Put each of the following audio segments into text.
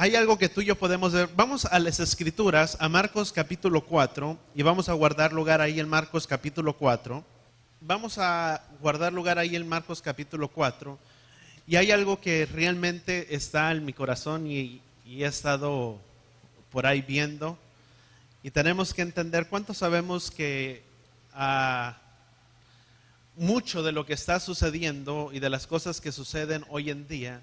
hay algo que tú y yo podemos ver. Vamos a las Escrituras, a Marcos capítulo 4, y vamos a guardar lugar ahí en Marcos capítulo 4. Vamos a guardar lugar ahí en Marcos capítulo 4. Y hay algo que realmente está en mi corazón y he estado por ahí viendo. Y tenemos que entender, ¿cuántos sabemos que mucho de lo que está sucediendo y de las cosas que suceden hoy en día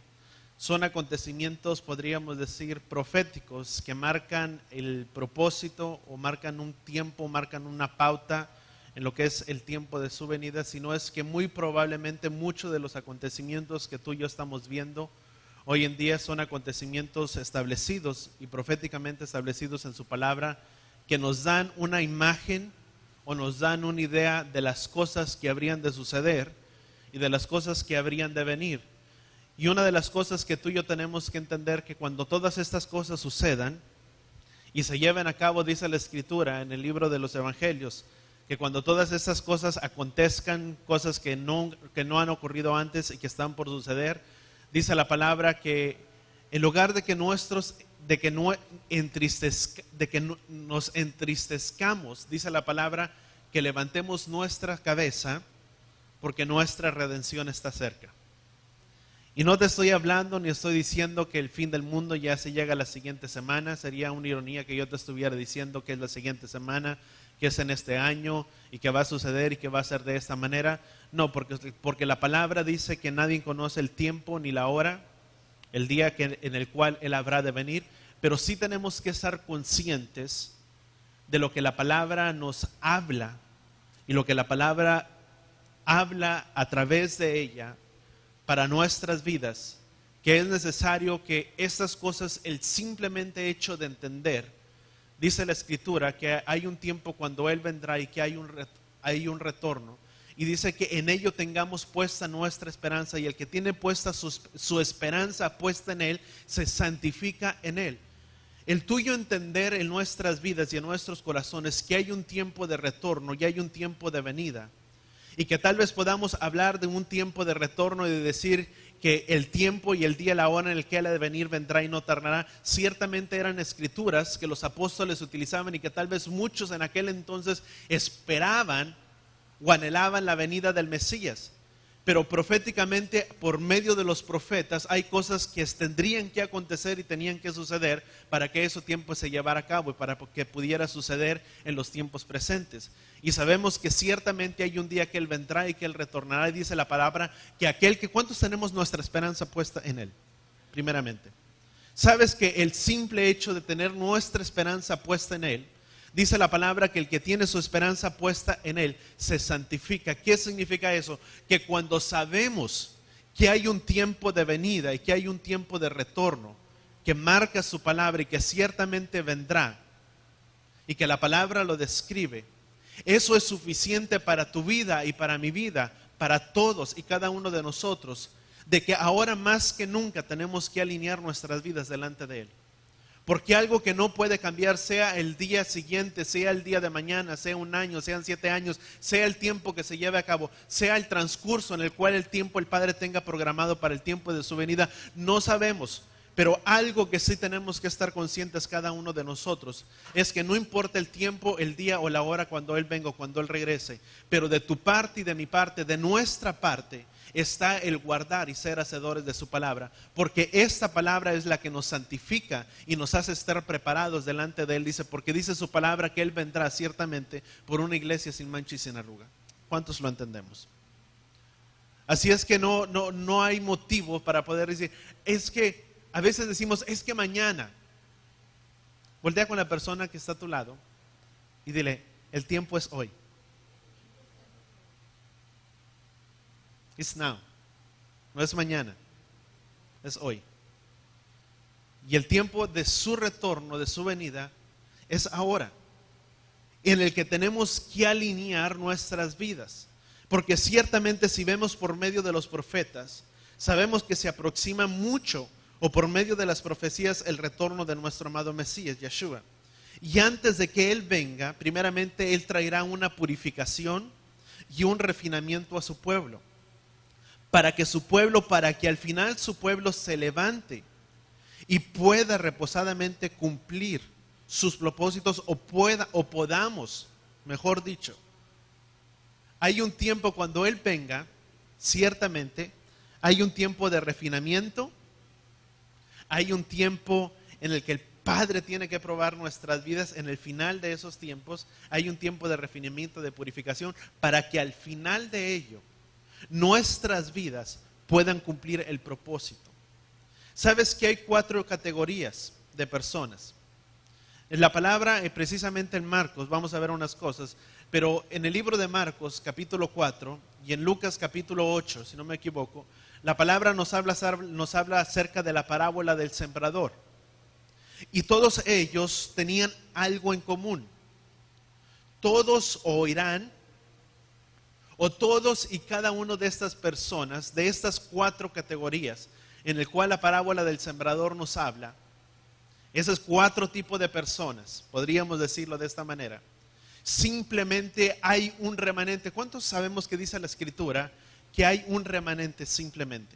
son acontecimientos, podríamos decir, proféticos que marcan el propósito o marcan un tiempo, marcan una pauta en lo que es el tiempo de su venida? Sino es que muy probablemente muchos de los acontecimientos que tú y yo estamos viendo hoy en día son acontecimientos establecidos y proféticamente establecidos en su palabra, que nos dan una imagen o nos dan una idea de las cosas que habrían de suceder y de las cosas que habrían de venir. Y una de las cosas que tú y yo tenemos que entender, que cuando todas estas cosas sucedan y se lleven a cabo, dice la Escritura en el libro de los Evangelios, que cuando todas estas cosas acontezcan, cosas que no han ocurrido antes y que están por suceder, dice la palabra que en lugar de que nos entristezcamos, dice la palabra que levantemos nuestra cabeza, porque nuestra redención está cerca. Y no te estoy hablando ni estoy diciendo que el fin del mundo ya se llega la siguiente semana. Sería una ironía que yo te estuviera diciendo que es la siguiente semana, que es en este año y que va a suceder y que va a ser de esta manera. No, porque la palabra dice que nadie conoce el tiempo ni la hora, el día en el cual Él habrá de venir. Pero sí tenemos que estar conscientes de lo que la palabra nos habla y lo que la palabra habla a través de ella para nuestras vidas, que es necesario que estas cosas, el simplemente hecho de entender, dice la Escritura que hay un tiempo cuando Él vendrá y que hay un retorno, y dice que en ello tengamos puesta nuestra esperanza, y el que tiene puesta su esperanza puesta en Él, se santifica en Él. El tuyo entender en nuestras vidas y en nuestros corazones que hay un tiempo de retorno y hay un tiempo de venida, y que tal vez podamos hablar de un tiempo de retorno y de decir que el tiempo y el día, la hora en el que Él ha de venir vendrá y no tardará, ciertamente eran escrituras que los apóstoles utilizaban y que tal vez muchos en aquel entonces esperaban o anhelaban la venida del Mesías. Pero proféticamente, por medio de los profetas, hay cosas que tendrían que acontecer y tenían que suceder para que ese tiempo se llevara a cabo y para que pudiera suceder en los tiempos presentes. Y sabemos que ciertamente hay un día que Él vendrá y que Él retornará, y dice la palabra que ¿cuántos tenemos nuestra esperanza puesta en Él? Primeramente, sabes que el simple hecho de tener nuestra esperanza puesta en Él, dice la palabra que el que tiene su esperanza puesta en Él se santifica. ¿Qué significa eso? Que cuando sabemos que hay un tiempo de venida y que hay un tiempo de retorno que marca su palabra y que ciertamente vendrá, y que la palabra lo describe, eso es suficiente para tu vida y para mi vida, para todos y cada uno de nosotros, de que ahora más que nunca tenemos que alinear nuestras vidas delante de Él. Porque algo que no puede cambiar, sea el día siguiente, sea el día de mañana, sea un año, sean 7 años, sea el tiempo que se lleve a cabo, sea el transcurso en el cual el Padre tenga programado para el tiempo de su venida, no sabemos. Pero algo que sí tenemos que estar conscientes cada uno de nosotros es que no importa el tiempo, el día o la hora cuando Él venga o cuando Él regrese, pero de tu parte y de mi parte, de nuestra parte, está el guardar y ser hacedores de su palabra, porque esta palabra es la que nos santifica y nos hace estar preparados delante de Él. Dice, porque dice su palabra que Él vendrá ciertamente por una iglesia sin mancha y sin arruga. ¿Cuántos lo entendemos? Así es que no hay motivo para poder decir, es que a veces decimos, es que mañana. Voltea con la persona que está a tu lado y dile, el tiempo es hoy. It's now. No es mañana, es hoy. Y el tiempo de su retorno, de su venida, es ahora, en el que tenemos que alinear nuestras vidas. Porque ciertamente, si vemos por medio de los profetas, sabemos que se aproxima mucho, o por medio de las profecías, el retorno de nuestro amado Mesías, Yeshua. Y antes de que Él venga, primeramente Él traerá una purificación y un refinamiento a su pueblo, para que al final su pueblo se levante y pueda reposadamente cumplir sus propósitos o podamos, mejor dicho. Hay un tiempo cuando Él venga, ciertamente, hay un tiempo de refinamiento, hay un tiempo en el que el Padre tiene que probar nuestras vidas. En el final de esos tiempos hay un tiempo de refinamiento, de purificación, para que al final de ello nuestras vidas puedan cumplir el propósito. ¿Sabes que hay 4 categorías de personas? En la palabra, precisamente en Marcos, vamos a ver unas cosas, pero en el libro de Marcos, capítulo 4, y en Lucas, capítulo 8, si no me equivoco, la palabra nos habla acerca de la parábola del sembrador. Y todos ellos tenían algo en común. Todos oirán, o todos y cada uno de estas personas, de estas 4 categorías, en el cual la parábola del sembrador nos habla, esos 4 tipos de personas, podríamos decirlo de esta manera, simplemente hay un remanente. ¿Cuántos sabemos que dice la Escritura que hay un remanente simplemente?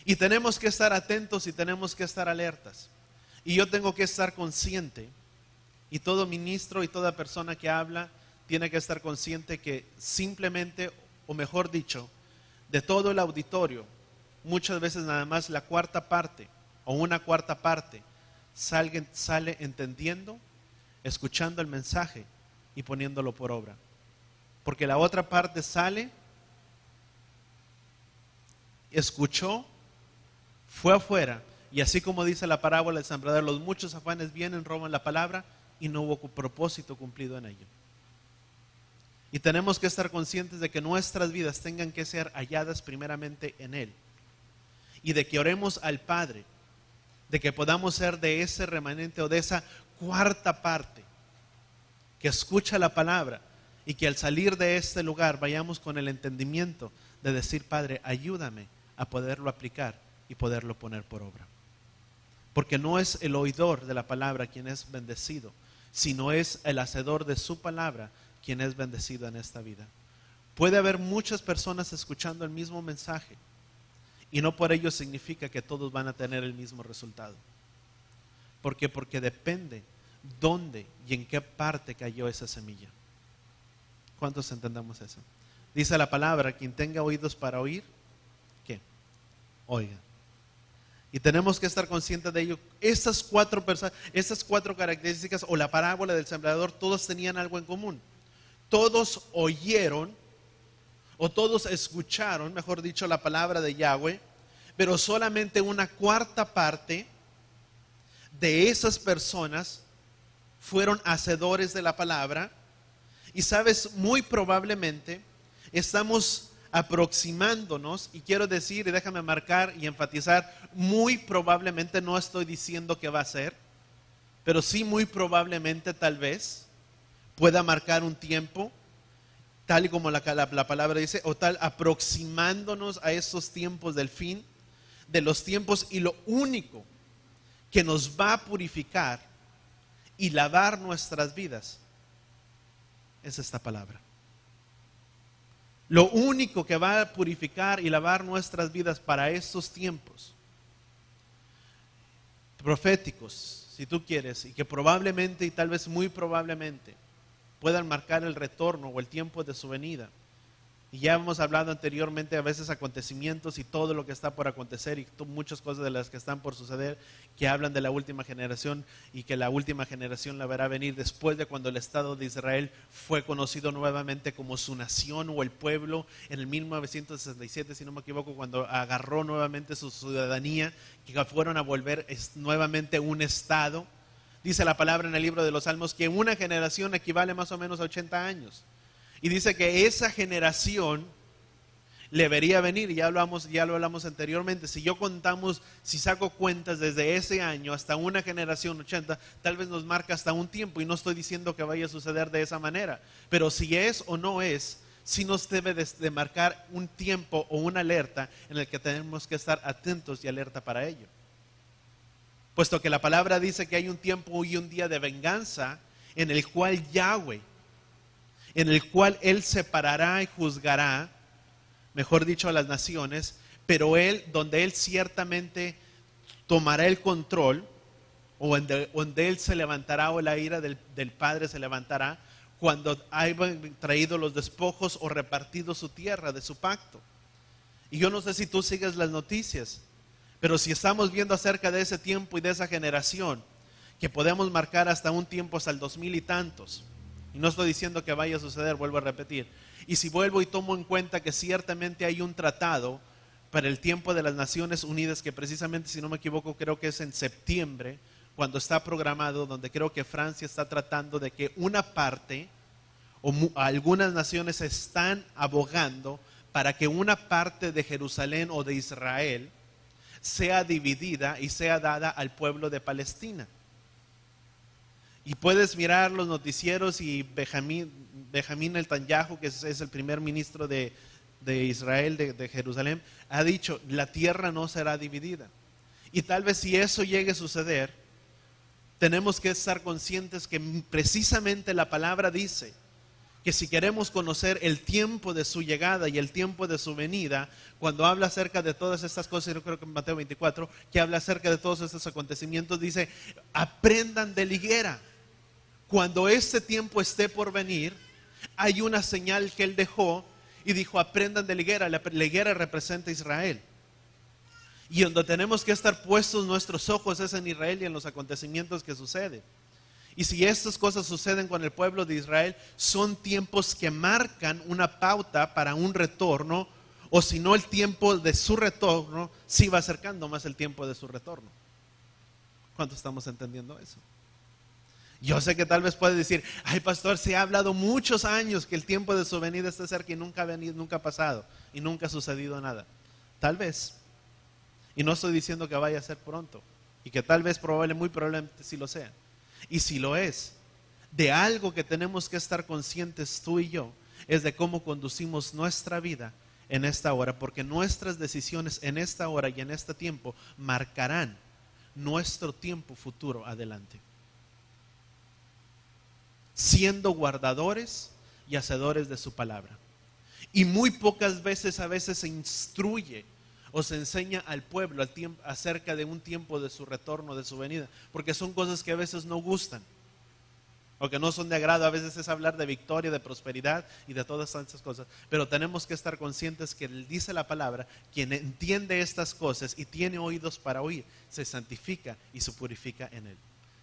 Y tenemos que estar atentos y tenemos que estar alertas. Y yo tengo que estar consciente, y todo ministro y toda persona que habla tiene que estar consciente que simplemente, o mejor dicho, de todo el auditorio, muchas veces nada más la cuarta parte o una cuarta parte sale entendiendo, escuchando el mensaje y poniéndolo por obra. Porque la otra parte sale, escuchó, fue afuera, y así como dice la parábola del sembrador, los muchos afanes vienen, roban la palabra y no hubo propósito cumplido en ello. Y tenemos que estar conscientes de que nuestras vidas tengan que ser halladas primeramente en Él, y de que oremos al Padre, de que podamos ser de ese remanente o de esa cuarta parte que escucha la palabra, y que al salir de este lugar vayamos con el entendimiento de decir: Padre, ayúdame a poderlo aplicar y poderlo poner por obra. Porque no es el oidor de la palabra quien es bendecido, sino es el hacedor de su palabra quien es bendecido en esta vida. Puede haber muchas personas escuchando el mismo mensaje, y no por ello significa que todos van a tener el mismo resultado. ¿Por qué? Porque depende dónde y en qué parte cayó esa semilla. ¿Cuántos entendamos eso? Dice la palabra: quien tenga oídos para oír, ¿qué? Oiga. Y tenemos que estar conscientes de ello. Estas 4 características, o la parábola del sembrador, todos tenían algo en común. Todos oyeron, o todos escucharon, mejor dicho, la palabra de Yahweh, pero solamente una cuarta parte de esas personas fueron hacedores de la palabra. Y sabes, muy probablemente estamos aproximándonos, y quiero decir, y déjame marcar y enfatizar, muy probablemente, no estoy diciendo que va a ser, pero sí muy probablemente, tal vez pueda marcar un tiempo, tal y como la palabra dice, o tal, aproximándonos a esos tiempos del fin de los tiempos. Y lo único que nos va a purificar y lavar nuestras vidas es esta palabra. Lo único que va a purificar y lavar nuestras vidas para estos tiempos proféticos, si tú quieres, y que probablemente y tal vez muy probablemente puedan marcar el retorno o el tiempo de su venida. Y ya hemos hablado anteriormente, a veces acontecimientos y todo lo que está por acontecer, y muchas cosas de las que están por suceder, que hablan de la última generación, y que la última generación la verá venir después de cuando el Estado de Israel fue conocido nuevamente como su nación o el pueblo en el 1967, si no me equivoco, cuando agarró nuevamente su ciudadanía, que fueron a volver nuevamente un Estado. Dice la palabra en el libro de los Salmos que una generación equivale más o menos a 80 años. Y dice que esa generación le vería venir, y ya lo hablamos anteriormente. Si saco cuentas desde ese año hasta una generación 80, tal vez nos marca hasta un tiempo, y no estoy diciendo que vaya a suceder de esa manera, pero si es o no es, sí nos debe de marcar un tiempo o una alerta en el que tenemos que estar atentos y alerta para ello. Puesto que la palabra dice que hay un tiempo y un día de venganza en el cual Yahweh, en el cual Él separará y juzgará, mejor dicho, a las naciones, pero donde Él ciertamente tomará el control, o donde Él se levantará, o la ira del Padre se levantará, cuando hayan traído los despojos o repartido su tierra de su pacto. Y yo no sé si tú sigues las noticias, pero si estamos viendo acerca de ese tiempo y de esa generación, que podemos marcar hasta un tiempo, hasta el 2000 y tantos, y no estoy diciendo que vaya a suceder, vuelvo a repetir, y si vuelvo y tomo en cuenta que ciertamente hay un tratado para el tiempo de las Naciones Unidas, que precisamente, si no me equivoco, creo que es en septiembre, cuando está programado, donde creo que Francia está tratando de que una parte, o algunas naciones están abogando para que una parte de Jerusalén o de Israel sea dividida y sea dada al pueblo de Palestina. Y puedes mirar los noticieros, y Benjamín Netanyahu, que es el primer ministro de Israel, de Jerusalén, ha dicho: la tierra no será dividida. Y tal vez si eso llegue a suceder, tenemos que estar conscientes que precisamente la palabra dice que si queremos conocer el tiempo de su llegada y el tiempo de su venida, cuando habla acerca de todas estas cosas, yo creo que en Mateo 24, que habla acerca de todos estos acontecimientos, dice: aprendan de la higuera. Cuando este tiempo esté por venir, hay una señal que Él dejó y dijo: aprendan de la higuera. La higuera representa a Israel. Y donde tenemos que estar puestos nuestros ojos es en Israel y en los acontecimientos que suceden. Y si estas cosas suceden con el pueblo de Israel, son tiempos que marcan una pauta para un retorno, o si no, el tiempo de su retorno sí va acercando más el tiempo de su retorno. ¿Cuánto estamos entendiendo eso? Yo sé que tal vez puede decir: ay, pastor, se ha hablado muchos años que el tiempo de su venida está cerca y nunca ha venido, nunca ha pasado y nunca ha sucedido nada. Tal vez. Y no estoy diciendo que vaya a ser pronto, y que tal vez, muy probablemente sí lo sea. Y si lo es, de algo que tenemos que estar conscientes tú y yo, es de cómo conducimos nuestra vida en esta hora, porque nuestras decisiones en esta hora y en este tiempo marcarán nuestro tiempo futuro adelante, siendo guardadores y hacedores de su palabra. Y muy pocas veces, a veces se instruye o se enseña al pueblo acerca de un tiempo de su retorno, de su venida, porque son cosas que a veces no gustan o que no son de agrado. A veces es hablar de victoria, de prosperidad y de todas esas cosas, pero tenemos que estar conscientes que dice la palabra: quien entiende estas cosas y tiene oídos para oír, se santifica y se purifica en Él.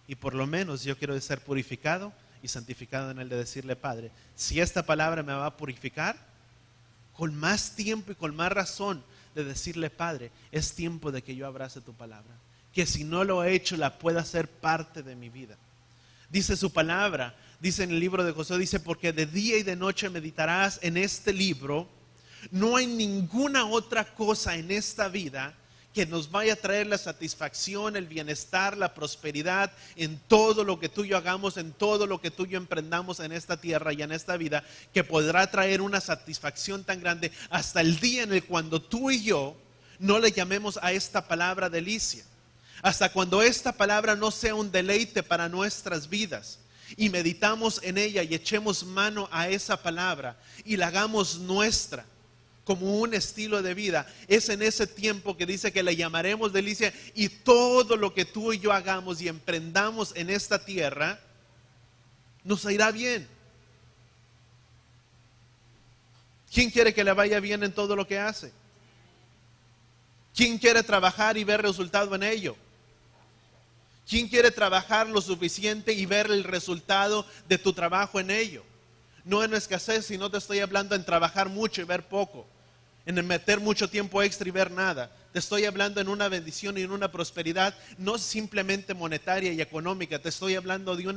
Y por lo menos yo quiero ser purificado y santificado en Él, de decirle: Padre, si esta palabra me va a purificar, con más tiempo y con más razón de decirle: Padre, es tiempo de que yo abrace tu palabra, que si no lo he hecho la pueda hacer parte de mi vida. Dice su palabra, dice en el libro de Josué, dice: porque de día y de noche meditarás en este libro. No hay ninguna otra cosa en esta vida que nos vaya a traer la satisfacción, el bienestar, la prosperidad en todo lo que tú y yo hagamos, en todo lo que tú y yo emprendamos en esta tierra y en esta vida, que podrá traer una satisfacción tan grande hasta el día en el cuando tú y yo no le llamemos a esta palabra delicia, hasta cuando esta palabra no sea un deleite para nuestras vidas y meditamos en ella y echemos mano a esa palabra y la hagamos nuestra como un estilo de vida. Es en ese tiempo que dice que le llamaremos delicia, y todo lo que tú y yo hagamos y emprendamos en esta tierra nos irá bien. ¿Quién quiere que le vaya bien en todo lo que hace? ¿Quién quiere trabajar y ver resultado en ello? ¿Quién quiere trabajar lo suficiente y ver el resultado de tu trabajo en ello? No en escasez, sino te estoy hablando en trabajar mucho y ver poco, en meter mucho tiempo extra y ver nada. Te estoy hablando en una bendición y en una prosperidad, no simplemente monetaria y económica. Te estoy hablando de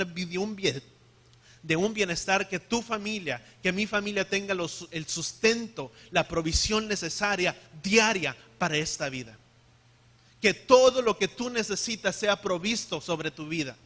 un bienestar, que tu familia, que mi familia tenga el sustento, la provisión necesaria diaria para esta vida. Que todo lo que tú necesitas sea provisto sobre tu vida.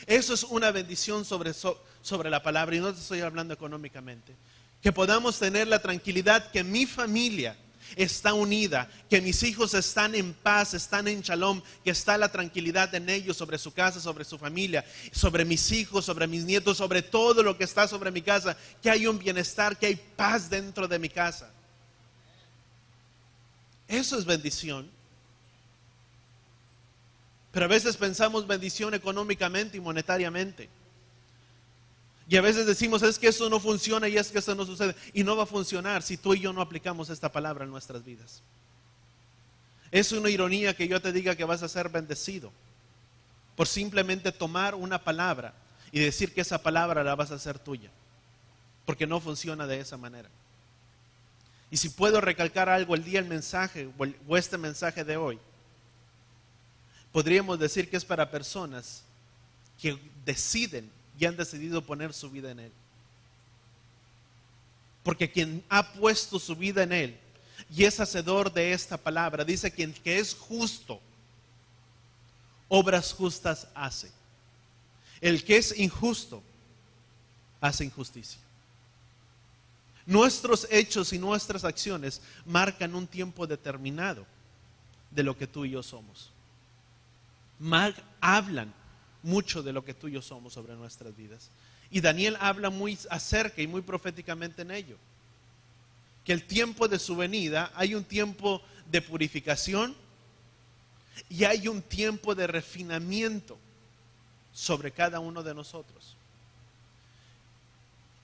Eso es una bendición sobre la palabra, y no te estoy hablando económicamente. Que podamos tener la tranquilidad que mi familia está unida, que mis hijos están en paz, están en shalom, que está la tranquilidad en ellos, sobre su casa, sobre su familia, sobre mis hijos, sobre mis nietos, sobre todo lo que está sobre mi casa, que hay un bienestar, que hay paz dentro de mi casa. Eso es bendición. Pero a veces pensamos bendición económicamente y monetariamente. Y a veces decimos, es que eso no funciona y es que eso no sucede. Y no va a funcionar si tú y yo no aplicamos esta palabra en nuestras vidas. Es una ironía que yo te diga que vas a ser bendecido por simplemente tomar una palabra y decir que esa palabra la vas a hacer tuya. Porque no funciona de esa manera. Y si puedo recalcar algo el mensaje o este mensaje de hoy, podríamos decir que es para personas que deciden y han decidido poner su vida en Él. Porque quien ha puesto su vida en Él y es hacedor de esta palabra, dice quien que es justo, obras justas hace. El que es injusto, hace injusticia. Nuestros hechos y nuestras acciones marcan un tiempo determinado de lo que tú y yo somos. Hablan mucho de lo que tú y yo somos sobre nuestras vidas. Y Daniel habla muy acerca y muy proféticamente en ello. Que el tiempo de su venida, hay un tiempo de purificación y hay un tiempo de refinamiento sobre cada uno de nosotros.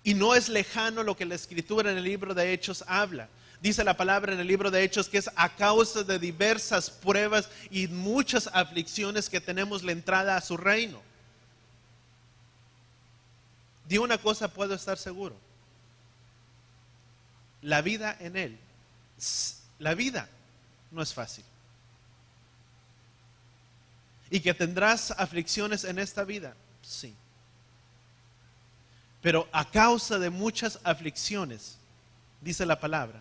Y no es lejano lo que la Escritura en el libro de Hechos habla. Dice la palabra en el libro de Hechos que es a causa de diversas pruebas y muchas aflicciones que tenemos la entrada a su reino. De una cosa puedo estar seguro. La vida en Él, la vida no es fácil. Y que tendrás aflicciones en esta vida, sí. Pero a causa de muchas aflicciones, dice la palabra,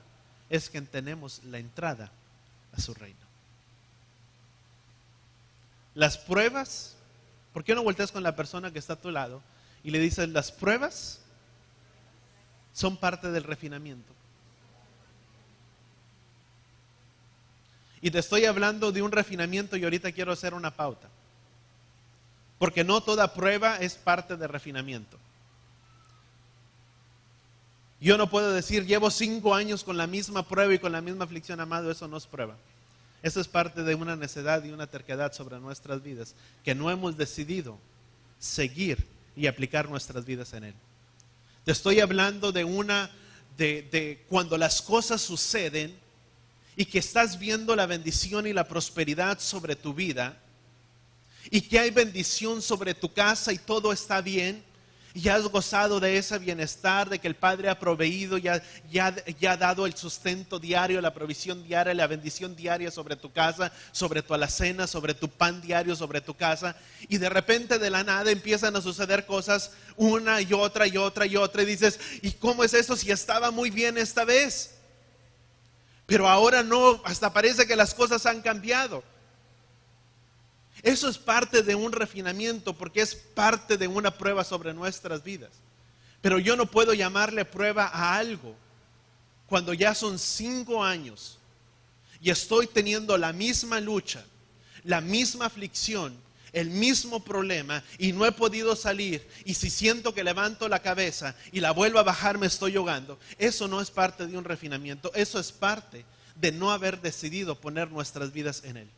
es que tenemos la entrada a su reino. Las pruebas, ¿por qué no volteas con la persona que está a tu lado y le dices, las pruebas son parte del refinamiento? Y te estoy hablando de un refinamiento y ahorita quiero hacer una pauta. Porque no toda prueba es parte de refinamiento. Yo no puedo decir, llevo 5 años con la misma prueba y con la misma aflicción, amado, eso no es prueba. Eso es parte de una necedad y una terquedad sobre nuestras vidas, que no hemos decidido seguir y aplicar nuestras vidas en Él. Te estoy hablando de cuando las cosas suceden y que estás viendo la bendición y la prosperidad sobre tu vida, y que hay bendición sobre tu casa y todo está bien, y has gozado de ese bienestar, de que el Padre ha proveído, ya ha dado el sustento diario, la provisión diaria, la bendición diaria sobre tu casa, sobre tu alacena, sobre tu pan diario, sobre tu casa, y de repente de la nada empiezan a suceder cosas una y otra y otra y otra, y dices, ¿y cómo es eso si estaba muy bien esta vez? Pero ahora no, hasta parece que las cosas han cambiado. Eso es parte de un refinamiento porque es parte de una prueba sobre nuestras vidas. Pero yo no puedo llamarle prueba a algo cuando ya son 5 años y estoy teniendo la misma lucha, la misma aflicción, el mismo problema y no he podido salir, y si siento que levanto la cabeza y la vuelvo a bajar me estoy ahogando. Eso no es parte de un refinamiento, eso es parte de no haber decidido poner nuestras vidas en Él.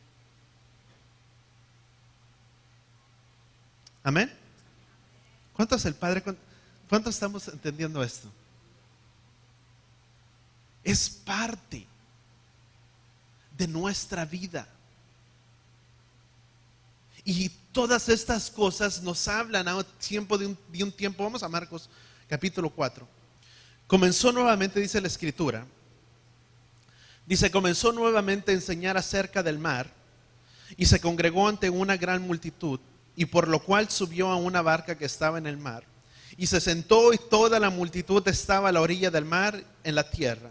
Amén. ¿Cuántos el Padre? ¿Cuántos estamos entendiendo esto? Es parte de nuestra vida. Y todas estas cosas nos hablan a tiempo de un tiempo. Vamos a Marcos capítulo 4. Comenzó nuevamente, dice la Escritura. Dice, comenzó nuevamente a enseñar acerca del mar y se congregó ante una gran multitud, y por lo cual subió a una barca que estaba en el mar y se sentó, y toda la multitud estaba a la orilla del mar en la tierra,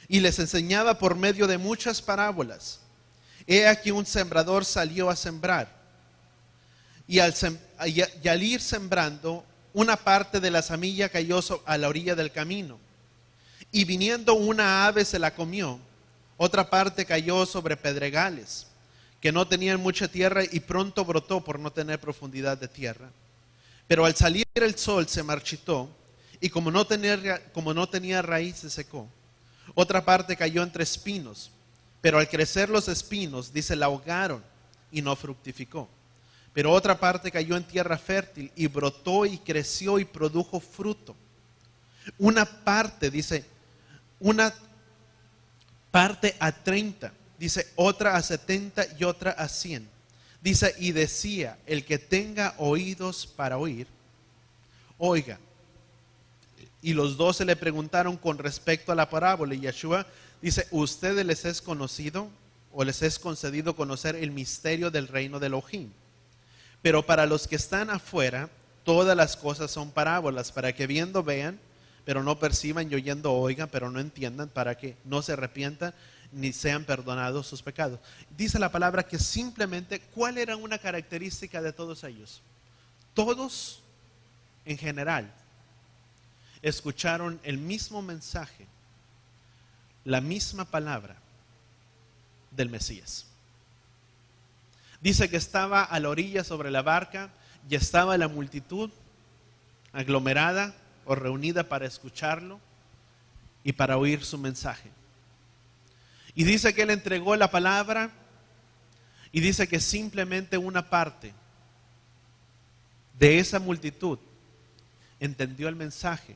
y les enseñaba por medio de muchas parábolas. He aquí un sembrador salió a sembrar, y al ir sembrando, una parte de la semilla cayó a la orilla del camino, y viniendo una ave se la comió. Otra parte cayó sobre pedregales que no tenían mucha tierra, y pronto brotó por no tener profundidad de tierra. Pero al salir el sol se marchitó, y como no tenía raíz se secó. Otra parte cayó entre espinos, pero al crecer los espinos, dice, la ahogaron, y no fructificó. Pero otra parte cayó en tierra fértil y brotó y creció y produjo fruto. Una parte, dice, una parte a 30, dice, otra a 70 y otra a 100. Dice, y decía, el que tenga oídos para oír, oiga. Y los 12 le preguntaron con respecto a la parábola, y Yeshua dice, ¿ustedes les es conocido o les es concedido conocer el misterio del reino de Elohim? Pero para los que están afuera, todas las cosas son parábolas, para que viendo vean, pero no perciban, y oyendo oigan, pero no entiendan, para que no se arrepientan ni sean perdonados sus pecados. Dice la palabra que simplemente, ¿cuál era una característica de todos ellos? Todos, en general, escucharon el mismo mensaje, la misma palabra del Mesías. Dice que estaba a la orilla sobre la barca y estaba la multitud aglomerada o reunida para escucharlo y para oír su mensaje. Y dice que él entregó la palabra y dice que simplemente una parte de esa multitud entendió el mensaje.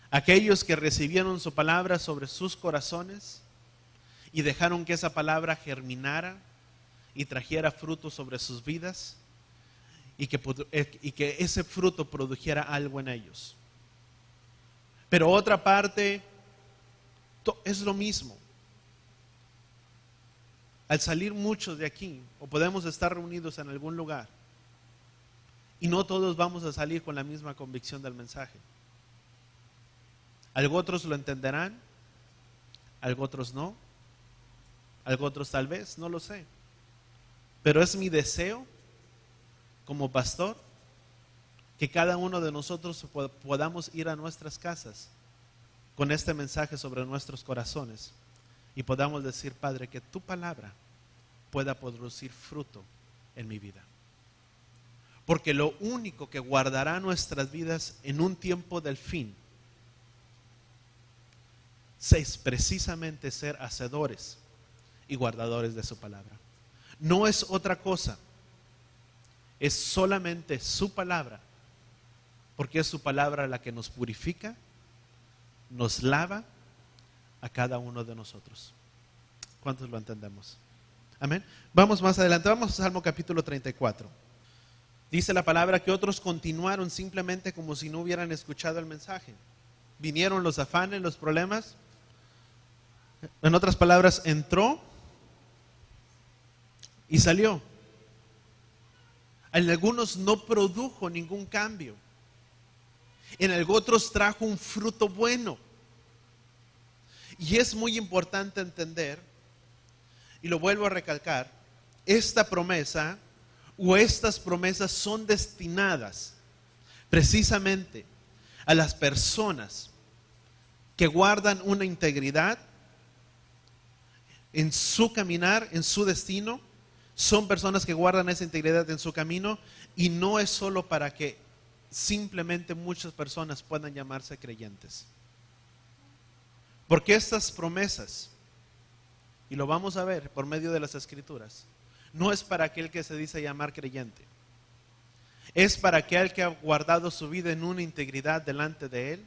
Aquellos que recibieron su palabra sobre sus corazones y dejaron que esa palabra germinara y trajera fruto sobre sus vidas y que ese fruto produjera algo en ellos. Pero otra parte es lo mismo. Al salir muchos de aquí, o podemos estar reunidos en algún lugar, y no todos vamos a salir con la misma convicción del mensaje. Algo otros lo entenderán, algo otros no, algo otros tal vez, no lo sé. Pero es mi deseo como pastor que cada uno de nosotros podamos ir a nuestras casas con este mensaje sobre nuestros corazones y podamos decir, Padre, que tu palabra pueda producir fruto en mi vida. Porque lo único que guardará nuestras vidas en un tiempo del fin es precisamente ser hacedores y guardadores de su palabra. No es otra cosa, es solamente su palabra, porque es su palabra la que nos purifica, nos lava a cada uno de nosotros. ¿Cuántos lo entendemos? Amén. Vamos más adelante, vamos a Salmo capítulo 34. Dice la palabra que otros continuaron simplemente como si no hubieran escuchado el mensaje. Vinieron los afanes, los problemas. En otras palabras, entró y salió. En algunos no produjo ningún cambio. En otros trajo un fruto bueno. Y es muy importante entender, y lo vuelvo a recalcar, esta promesa o estas promesas son destinadas precisamente a las personas que guardan una integridad en su caminar, en su destino. Son personas que guardan esa integridad en su camino, y no es solo para que simplemente muchas personas puedan llamarse creyentes. Porque estas promesas, y lo vamos a ver por medio de las Escrituras, no es para aquel que se dice llamar creyente. Es para aquel que ha guardado su vida en una integridad delante de Él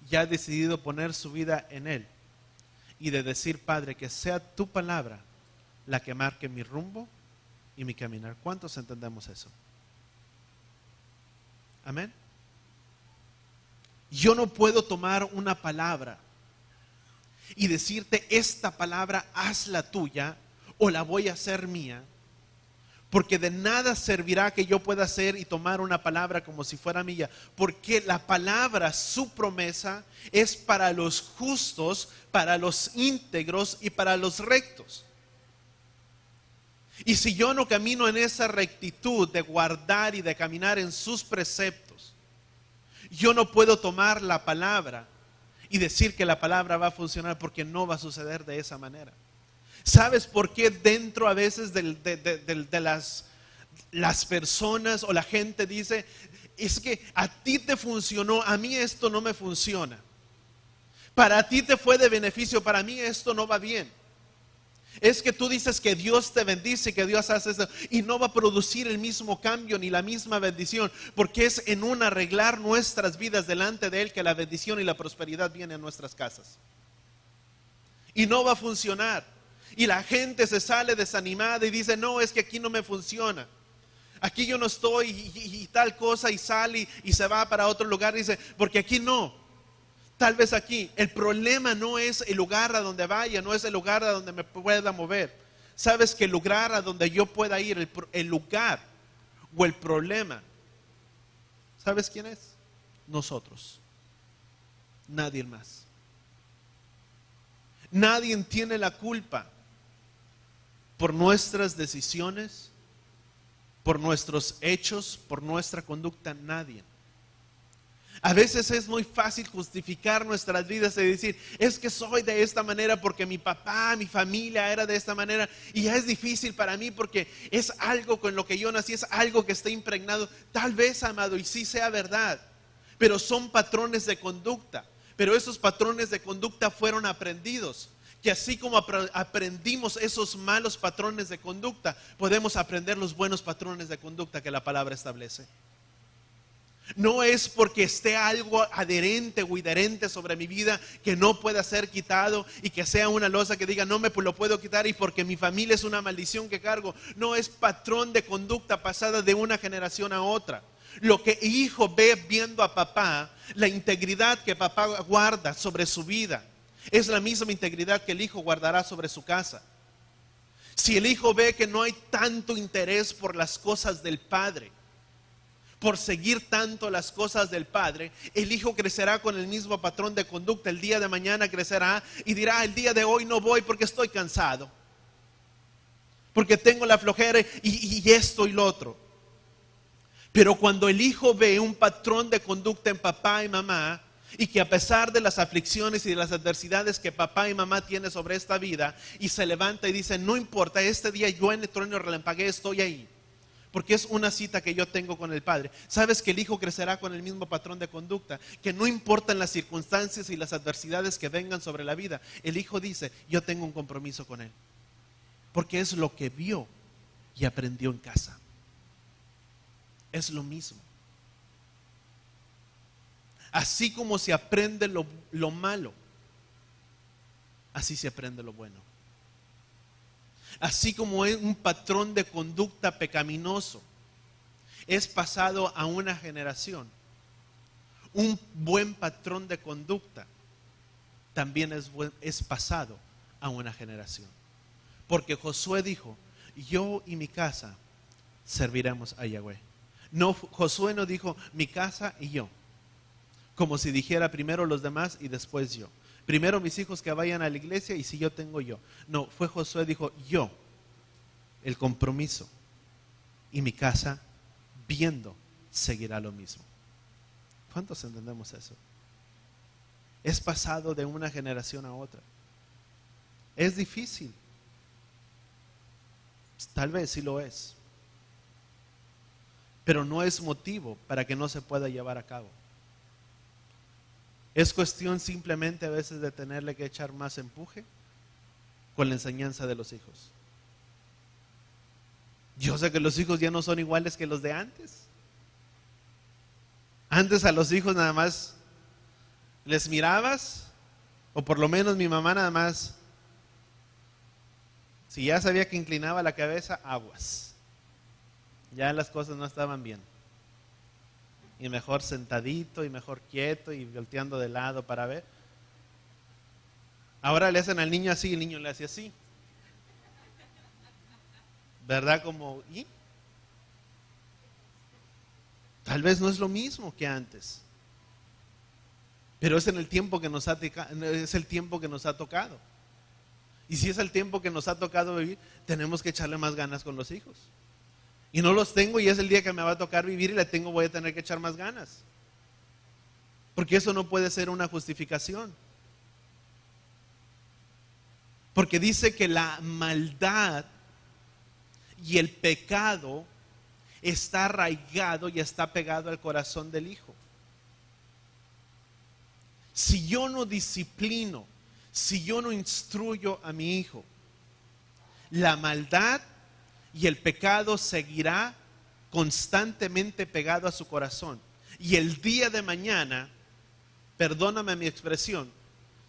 y ha decidido poner su vida en Él y de decir, Padre, que sea tu palabra la que marque mi rumbo y mi caminar. ¿Cuántos entendemos eso? Amén. Yo no puedo tomar una palabra y decirte, esta palabra hazla tuya o la voy a hacer mía, porque de nada servirá que yo pueda hacer y tomar una palabra como si fuera mía, porque la palabra, su promesa, es para los justos, para los íntegros y para los rectos. Y si yo no camino en esa rectitud de guardar y de caminar en sus preceptos, yo no puedo tomar la palabra y decir que la palabra va a funcionar, porque no va a suceder de esa manera. ¿Sabes por qué dentro a veces de las personas o la gente dice, es que a ti te funcionó, a mí esto no me funciona? Para ti te fue de beneficio, para mí esto no va bien. Es que tú dices que Dios te bendice, que Dios hace eso, y no va a producir el mismo cambio ni la misma bendición, porque es en un arreglar nuestras vidas delante de Él que la bendición y la prosperidad vienen a nuestras casas. Y no va a funcionar. Y la gente se sale desanimada y dice, no, es que aquí no me funciona. Aquí yo no estoy y tal cosa, y sale y se va para otro lugar y dice, porque aquí no. Tal vez aquí el problema no es el lugar a donde vaya, no es el lugar a donde me pueda mover. Sabes que el lugar a donde yo pueda ir, el lugar o el problema, ¿sabes quién es? Nosotros. Nadie más. Nadie tiene la culpa por nuestras decisiones, por nuestros hechos, por nuestra conducta. Nadie. A veces es muy fácil justificar nuestras vidas y decir, es que soy de esta manera porque mi papá, mi familia era de esta manera, y ya es difícil para mí porque es algo con lo que yo nací, es algo que está impregnado. Tal vez, amado, y sí sea verdad, pero son patrones de conducta. Pero esos patrones de conducta fueron aprendidos. Que así como aprendimos esos malos patrones de conducta, podemos aprender los buenos patrones de conducta que la palabra establece. No es porque esté algo adherente o inherente sobre mi vida que no pueda ser quitado y que sea una losa que diga no me lo puedo quitar, y porque mi familia es una maldición que cargo. No, es patrón de conducta pasada de una generación a otra. Lo que hijo ve viendo a papá, la integridad que papá guarda sobre su vida, es la misma integridad que el hijo guardará sobre su casa. Si el hijo ve que no hay tanto interés por las cosas del padre, por seguir tanto las cosas del padre, el hijo crecerá con el mismo patrón de conducta. El día de mañana crecerá y dirá, el día de hoy no voy porque estoy cansado, porque tengo la flojera y esto y lo otro. Pero cuando el hijo ve un patrón de conducta en papá y mamá, y que a pesar de las aflicciones y de las adversidades que papá y mamá tienen sobre esta vida, y se levanta y dice, no importa, este día yo en el trueno relampagué estoy ahí, porque es una cita que yo tengo con el Padre. Sabes que el hijo crecerá con el mismo patrón de conducta, que no importan las circunstancias y las adversidades que vengan sobre la vida, el hijo dice, yo tengo un compromiso con Él, porque es lo que vio y aprendió en casa. Es lo mismo. Así como se aprende lo malo, así se aprende lo bueno. Así como es un patrón de conducta pecaminoso, es pasado a una generación, un buen patrón de conducta también es pasado a una generación. Porque Josué dijo, yo y mi casa serviremos a Yahweh. No, Josué no dijo mi casa y yo, como si dijera primero los demás y después yo. Primero mis hijos que vayan a la iglesia y si yo tengo yo. No, fue Josué, dijo yo, el compromiso, y mi casa viendo seguirá lo mismo. ¿Cuántos entendemos eso? Es pasado de una generación a otra. Es difícil. Tal vez sí lo es. Pero no es motivo para que no se pueda llevar a cabo. Es cuestión simplemente a veces de tenerle que echar más empuje con la enseñanza de los hijos. Yo sé que los hijos ya no son iguales que los de antes. Antes a los hijos nada más les mirabas, o por lo menos mi mamá nada más, si ya sabía que inclinaba la cabeza, aguas. Ya las cosas no estaban bien. Y mejor sentadito y mejor quieto y volteando de lado para ver. Ahora le hacen al niño así y el niño le hace así. ¿Verdad? Como, ¿y? Tal vez no es lo mismo que antes. Pero es en el tiempo que nos ha tocado. Y si es el tiempo que nos ha tocado vivir, tenemos que echarle más ganas con los hijos. Y no los tengo y es el día que me va a tocar vivir y voy a tener que echar más ganas. Porque eso no puede ser una justificación. Porque dice que la maldad y el pecado está arraigado y está pegado al corazón del hijo. Si yo no disciplino, si yo no instruyo a mi hijo, la maldad y el pecado seguirá constantemente pegado a su corazón. Y el día de mañana, perdóname mi expresión,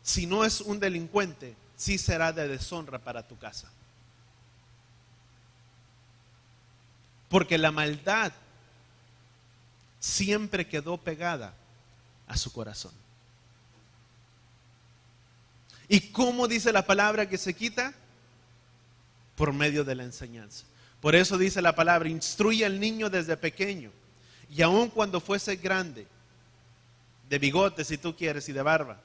si no es un delincuente, sí será de deshonra para tu casa. Porque la maldad siempre quedó pegada a su corazón. ¿Y cómo dice la palabra que se quita? Por medio de la enseñanza. Por eso dice la palabra, instruye al niño desde pequeño, y aun cuando fuese grande, de bigote si tú quieres y de barba,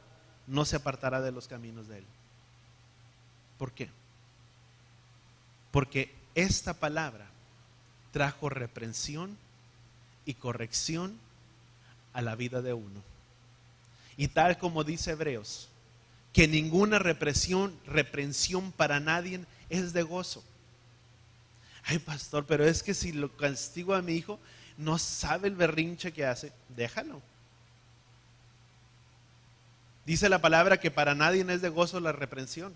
no se apartará de los caminos de él. ¿Por qué? Porque esta palabra trajo reprensión y corrección a la vida de uno. Y tal como dice Hebreos, que ninguna reprensión para nadie es de gozo. Ay, pastor, pero es que si lo castigo a mi hijo, no sabe el berrinche que hace. Déjalo. Dice la palabra que para nadie es de gozo la reprensión.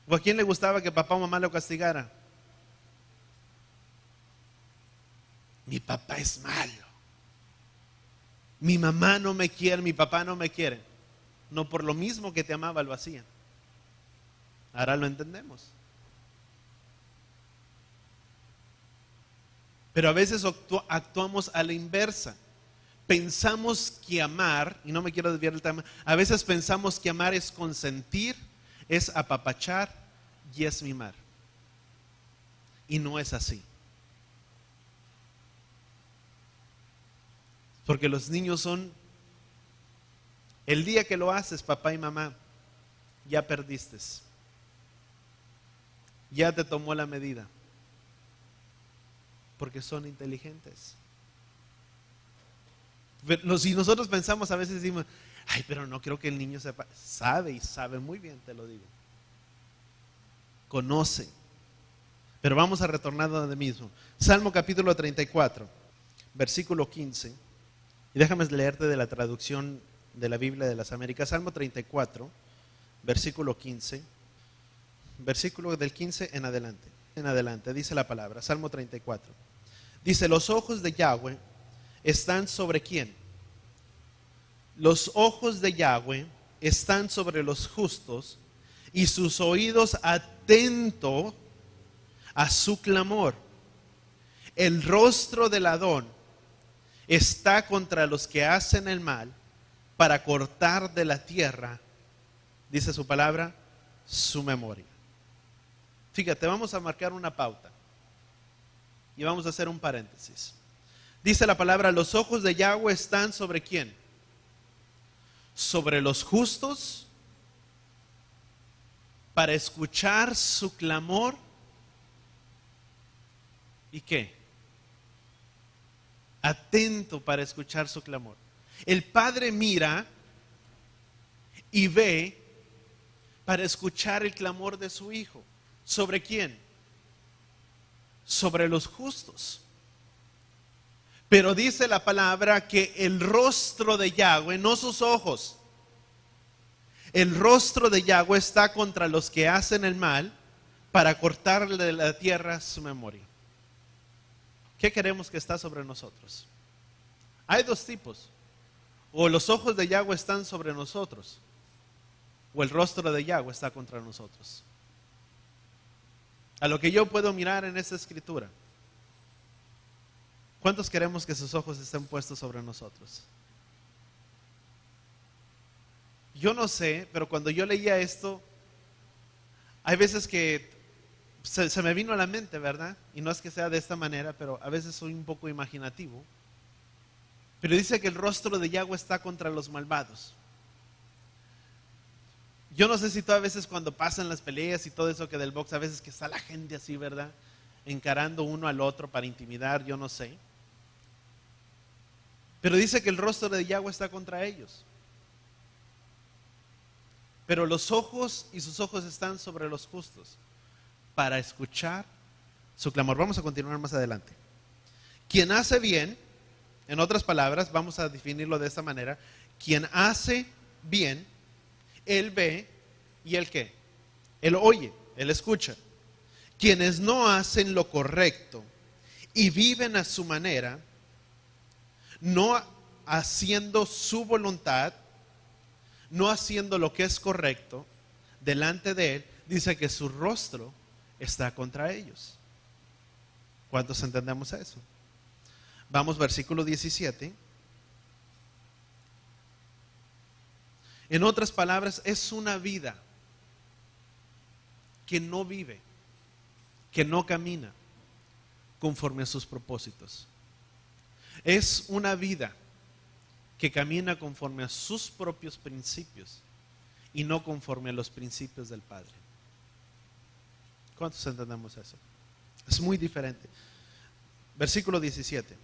¿O a quién le gustaba que papá o mamá lo castigara? Mi papá es malo. Mi mamá no me quiere, mi papá no me quiere. No por lo mismo que te amaba lo hacían. Ahora lo entendemos. Pero a veces actuamos a la inversa. Pensamos que amar, y no me quiero desviar del tema, a veces pensamos que amar es consentir, es apapachar y es mimar. Y no es así. Porque los niños son, el día que lo haces, papá y mamá, ya perdiste. Ya te tomó la medida. Porque son inteligentes. Si nosotros pensamos, a veces decimos, ay, pero no creo que el niño sepa. Sabe, y sabe muy bien, te lo digo. Conoce. Pero vamos a retornar donde mismo. Salmo capítulo 34, versículo 15. Y déjame leerte de la traducción de la Biblia de las Américas. Salmo 34, versículo 15. Versículo del 15 en adelante. En adelante dice la palabra, Salmo 34. Dice, los ojos de Yahweh están sobre ¿quién? Los ojos de Yahweh están sobre los justos y sus oídos atentos a su clamor. El rostro del Adón está contra los que hacen el mal para cortar de la tierra, dice su palabra, su memoria. Fíjate, vamos a marcar una pauta y vamos a hacer un paréntesis. Dice la palabra, los ojos de Yahweh están sobre ¿quién? Sobre los justos para escuchar su clamor. ¿Y qué? Atento para escuchar su clamor. El Padre mira y ve para escuchar el clamor de su Hijo. ¿Sobre quién? Sobre los justos. Pero dice la palabra que el rostro de Yahweh, no sus ojos, el rostro de Yahweh está contra los que hacen el mal para cortarle de la tierra su memoria. ¿Qué queremos que está sobre nosotros? Hay dos tipos. O los ojos de Yahweh están sobre nosotros, o el rostro de Yahweh está contra nosotros. A lo que yo puedo mirar en esta escritura, ¿cuántos queremos que sus ojos estén puestos sobre nosotros? Yo no sé, pero cuando yo leía esto, hay veces que se me vino a la mente, ¿verdad? Y no es que sea de esta manera, pero a veces soy un poco imaginativo. Pero dice que el rostro de Yahweh está contra los malvados. Yo no sé si tú a veces cuando pasan las peleas y todo eso que del box, a veces que está la gente así, ¿verdad? Encarando uno al otro para intimidar, yo no sé. Pero dice que el rostro de Yahweh está contra ellos. Pero los ojos y sus ojos están sobre los justos para escuchar su clamor. Vamos a continuar más adelante. Quien hace bien, en otras palabras, vamos a definirlo de esta manera, quien hace bien, él ve y él ¿qué? Él oye, Él escucha. Quienes no hacen lo correcto y viven a su manera, no haciendo su voluntad, no haciendo lo que es correcto delante de Él, dice que su rostro está contra ellos. ¿Cuántos entendemos eso? Vamos, versículo 17. En otras palabras, es una vida que no vive, que no camina conforme a sus propósitos. Es una vida que camina conforme a sus propios principios y no conforme a los principios del Padre. ¿Cuántos entendemos eso? Es muy diferente. Versículo 17.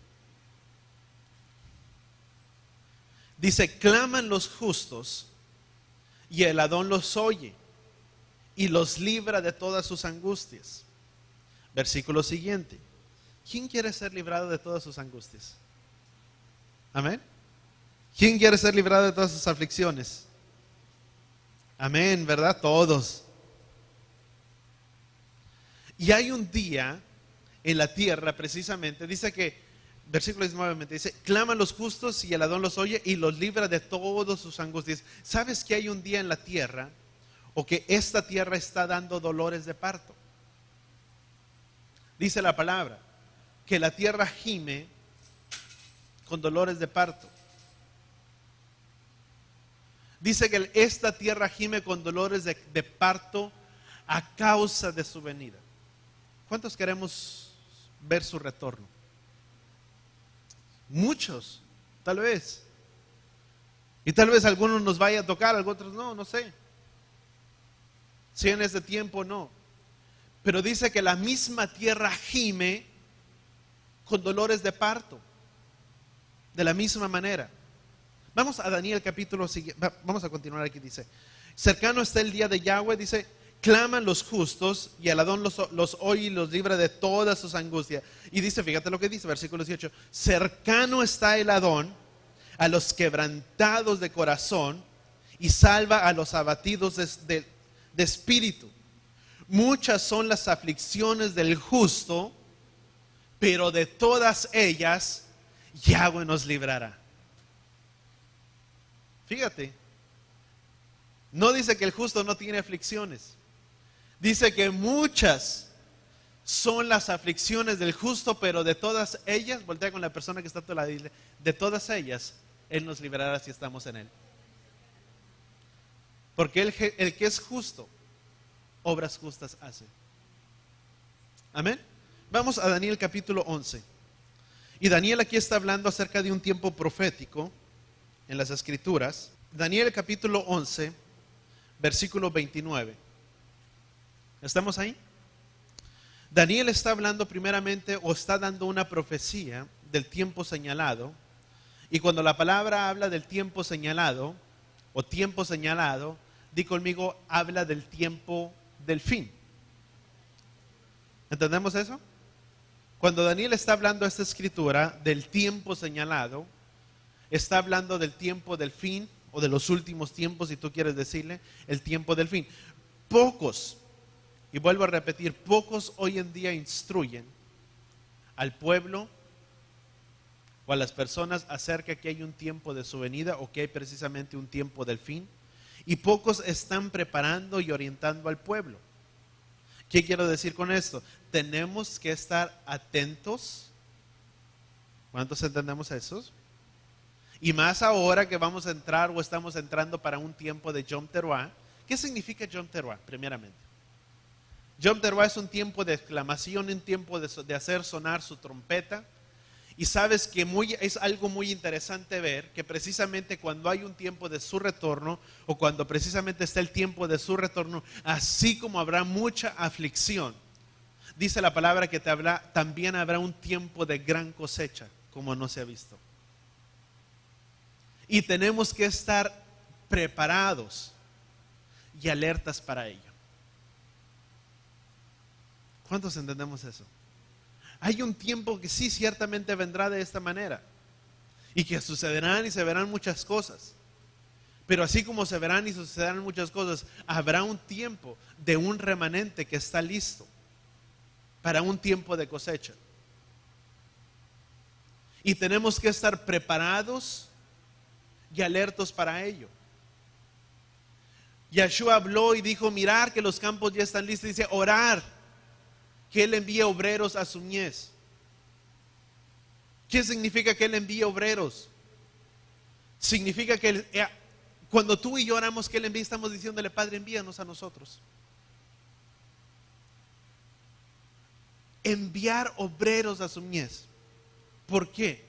Dice, claman los justos y el Adón los oye y los libra de todas sus angustias. Versículo siguiente. ¿Quién quiere ser librado de todas sus angustias? Amén. ¿Quién quiere ser librado de todas sus aflicciones? Amén, ¿verdad? Todos. Y hay un día en la tierra, precisamente, dice que, versículo 19, dice, claman los justos y el Adón los oye y los libra de todas sus angustias. ¿Sabes que hay un día en la tierra, o que esta tierra está dando dolores de parto? Dice la palabra, que la tierra gime con dolores de parto. Dice que esta tierra gime con dolores de parto a causa de su venida. ¿Cuántos queremos ver su retorno? Muchos, tal vez. Y tal vez algunos nos vaya a tocar, otros no, no sé. Si en ese tiempo no. Pero dice que la misma tierra gime con dolores de parto. De la misma manera. Vamos a Daniel capítulo siguiente. Vamos a continuar aquí, dice. Cercano está el día de Yahweh, dice, claman los justos y el Adón los oye y los libra de todas sus angustias. Y dice, fíjate lo que dice, versículo 18. Cercano está el Adón a los quebrantados de corazón y salva a los abatidos de espíritu. Muchas son las aflicciones del justo, pero de todas ellas Yahweh nos librará. Fíjate, no dice que el justo no tiene aflicciones. Dice que muchas son las aflicciones del justo, pero de todas ellas, voltea con la persona que está a tu lado y dile, de todas ellas Él nos librará si estamos en Él. Porque el que es justo, obras justas hace. Amén. Vamos a Daniel capítulo 11. Y Daniel aquí está hablando acerca de un tiempo profético en las escrituras. Daniel capítulo 11, versículo 29. ¿Estamos ahí? Daniel está hablando primeramente, o está dando una profecía del tiempo señalado. Y cuando la palabra habla del tiempo señalado, o tiempo señalado, di conmigo, habla del tiempo del fin. ¿Entendemos eso? Cuando Daniel está hablando esta escritura del tiempo señalado, está hablando del tiempo del fin, o de los últimos tiempos, si tú quieres decirle, el tiempo del fin. Pocos, y vuelvo a repetir, pocos hoy en día instruyen al pueblo o a las personas acerca que hay un tiempo de su venida, o que hay precisamente un tiempo del fin. Y pocos están preparando y orientando al pueblo. ¿Qué quiero decir con esto? Tenemos que estar atentos. ¿Cuántos entendemos eso? Y más ahora que vamos a entrar o estamos entrando para un tiempo de Yom Teruah. ¿Qué significa Yom Teruah? Primeramente, Yom Teruah es un tiempo de exclamación, un tiempo de hacer sonar su trompeta. Y sabes que es algo muy interesante ver que precisamente cuando hay un tiempo de su retorno, o cuando precisamente está el tiempo de su retorno, así como habrá mucha aflicción, dice la palabra que también habrá un tiempo de gran cosecha, como no se ha visto. Y tenemos que estar preparados y alertas para ello. ¿Cuántos entendemos eso? Hay un tiempo que sí, ciertamente vendrá de esta manera, y que sucederán y se verán muchas cosas. Pero así como se verán y sucederán muchas cosas, habrá un tiempo de un remanente que está listo para un tiempo de cosecha. Y tenemos que estar preparados y alertos para ello. Yeshua habló y dijo: mirar que los campos ya están listos. Dice: orar que Él envíe obreros a su mies. ¿Qué significa que Él envíe obreros? Significa que cuando tú y yo oramos que Él envíe, estamos diciéndole: Padre, envíanos a nosotros. Enviar obreros a su mies. ¿Por qué?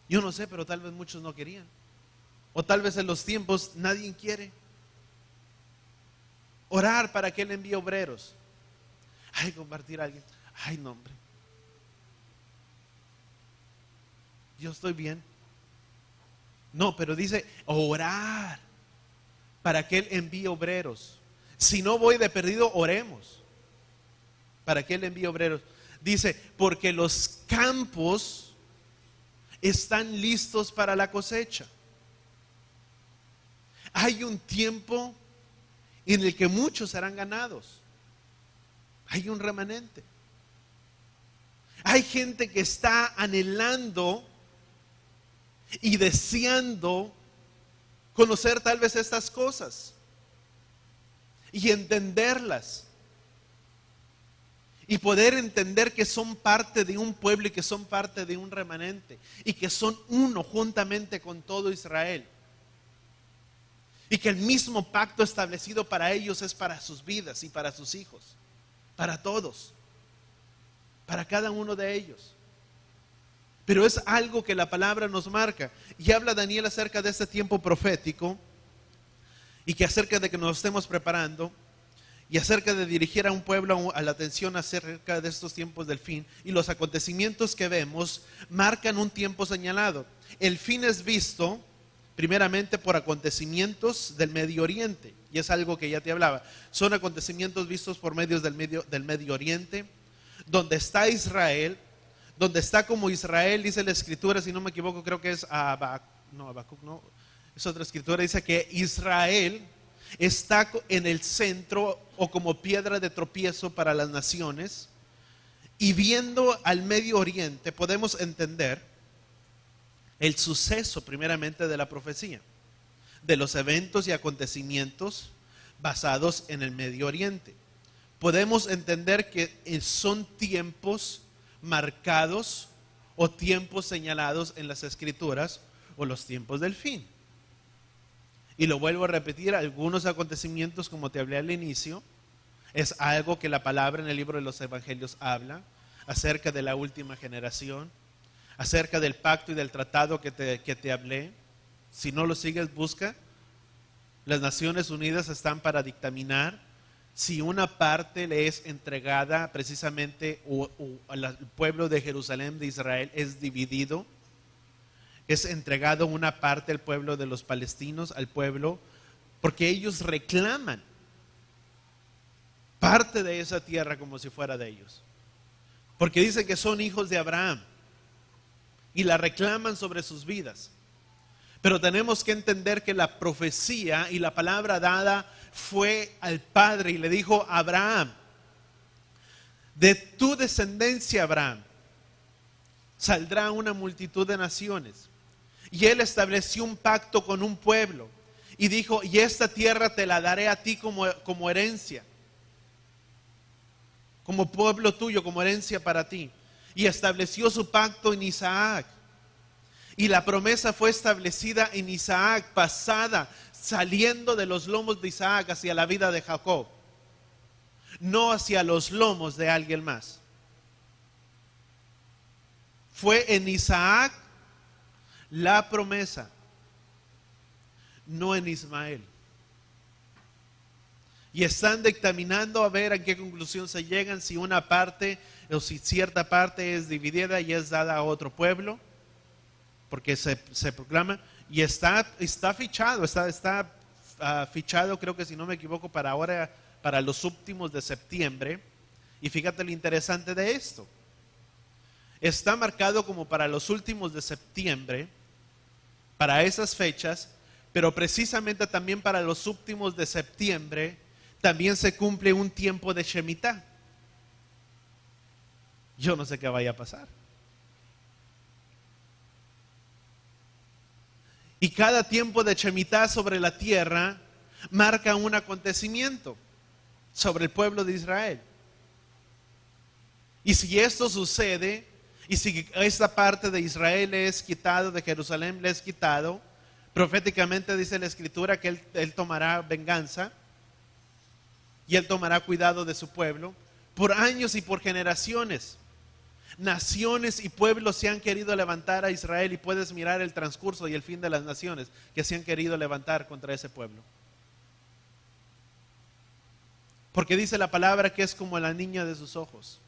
Yo no sé, pero tal vez muchos no querían. O tal vez en los tiempos nadie quiere. Orar para que Él envíe obreros. Ay, compartir a alguien. Ay, no, hombre. Yo estoy bien. No, pero dice orar para que Él envíe obreros. Si no voy de perdido, oremos para que Él envíe obreros. Dice: porque los campos están listos para la cosecha. Hay un tiempo en el que muchos serán ganados. Hay un remanente. Hay gente que está anhelando y deseando conocer tal vez estas cosas y entenderlas. Y poder entender que son parte de un pueblo y que son parte de un remanente y que son uno juntamente con todo Israel. Y que el mismo pacto establecido para ellos es para sus vidas y para sus hijos, para todos, para cada uno de ellos. Pero es algo que la palabra nos marca. Y habla Daniel acerca de este tiempo profético y que acerca de que nos estemos preparando y acerca de dirigir a un pueblo a la atención acerca de estos tiempos del fin. Y los acontecimientos que vemos marcan un tiempo señalado. El fin es visto primeramente por acontecimientos del Medio Oriente, y es algo que ya te hablaba. Son acontecimientos vistos por medios del Medio Oriente, donde está Israel, donde está como Israel, dice la escritura, si no me equivoco, creo que es Habacuc, no, es otra escritura, dice que Israel está en el centro o como piedra de tropiezo para las naciones. Y viendo al Medio Oriente podemos entender el suceso primeramente de la profecía, de los eventos y acontecimientos basados en el Medio Oriente. Podemos entender que son tiempos marcados o tiempos señalados en las escrituras o los tiempos del fin. Y lo vuelvo a repetir, algunos acontecimientos, como te hablé al inicio, es algo que la palabra en el libro de los evangelios habla acerca de la última generación, acerca del pacto y del tratado que te hablé. Si no lo sigues, busca. Las Naciones Unidas están para dictaminar si una parte le es entregada precisamente o al pueblo de Jerusalén, de Israel, es dividido. Es entregado una parte al pueblo de los palestinos, al pueblo, porque ellos reclaman parte de esa tierra como si fuera de ellos. Porque dicen que son hijos de Abraham y la reclaman sobre sus vidas. Pero tenemos que entender que la profecía y la palabra dada fue al Padre y le dijo a Abraham: de tu descendencia, Abraham, saldrá una multitud de naciones. Y él estableció un pacto con un pueblo y dijo: y esta tierra te la daré a ti como herencia, como pueblo tuyo, como herencia para ti. Y estableció su pacto en Isaac. Y la promesa fue establecida en Isaac, pasada, saliendo de los lomos de Isaac hacia la vida de Jacob, no hacia los lomos de alguien más. Fue en Isaac la promesa, no en Ismael. Y están dictaminando a ver a qué conclusión se llegan, si una parte o si cierta parte es dividida y es dada a otro pueblo, porque se proclama. Y está fichado, está fichado, creo que si no me equivoco, para ahora, para los últimos de septiembre. Y fíjate lo interesante de esto. Está marcado como para los últimos de septiembre, para esas fechas, Pero precisamente también para los últimos de septiembre, también se cumple un tiempo de Shemitah. Yo no sé qué vaya a pasar. Y cada tiempo de Shemitah sobre la tierra marca un acontecimiento sobre el pueblo de Israel. Y si esto sucede, y si esta parte de Israel le es quitado, de Jerusalén le es quitado, proféticamente dice la Escritura que él tomará venganza y él tomará cuidado de su pueblo por años y por generaciones. Naciones y pueblos se han querido levantar a Israel, y puedes mirar el transcurso y el fin de las naciones que se han querido levantar contra ese pueblo. Porque dice la palabra que es como la niña de sus ojos.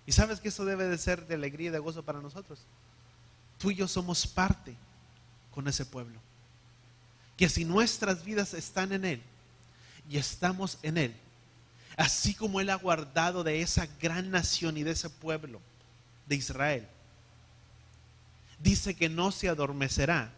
Y sabes que eso debe de ser de alegría y de gozo para nosotros. Tú y yo somos parte con ese pueblo. Que si nuestras vidas están en Él y estamos en Él, así como Él ha guardado de esa gran nación y de ese pueblo de Israel, dice que no se adormecerá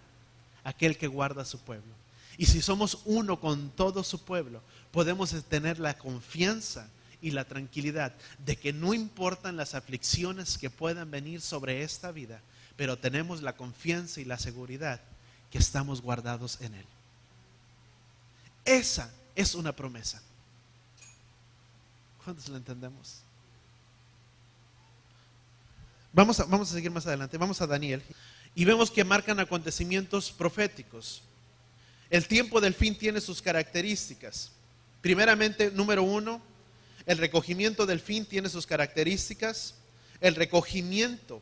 aquel que guarda su pueblo. Y si somos uno con todo su pueblo, podemos tener la confianza y la tranquilidad de que no importan las aflicciones que puedan venir sobre esta vida, pero tenemos la confianza y la seguridad que estamos guardados en Él. Esa es una promesa. ¿Cuántos la entendemos? Vamos a seguir más adelante. Vamos a Daniel y vemos que marcan acontecimientos proféticos. El tiempo del fin tiene sus características. Primeramente, número 1, el recogimiento del fin tiene sus características. El recogimiento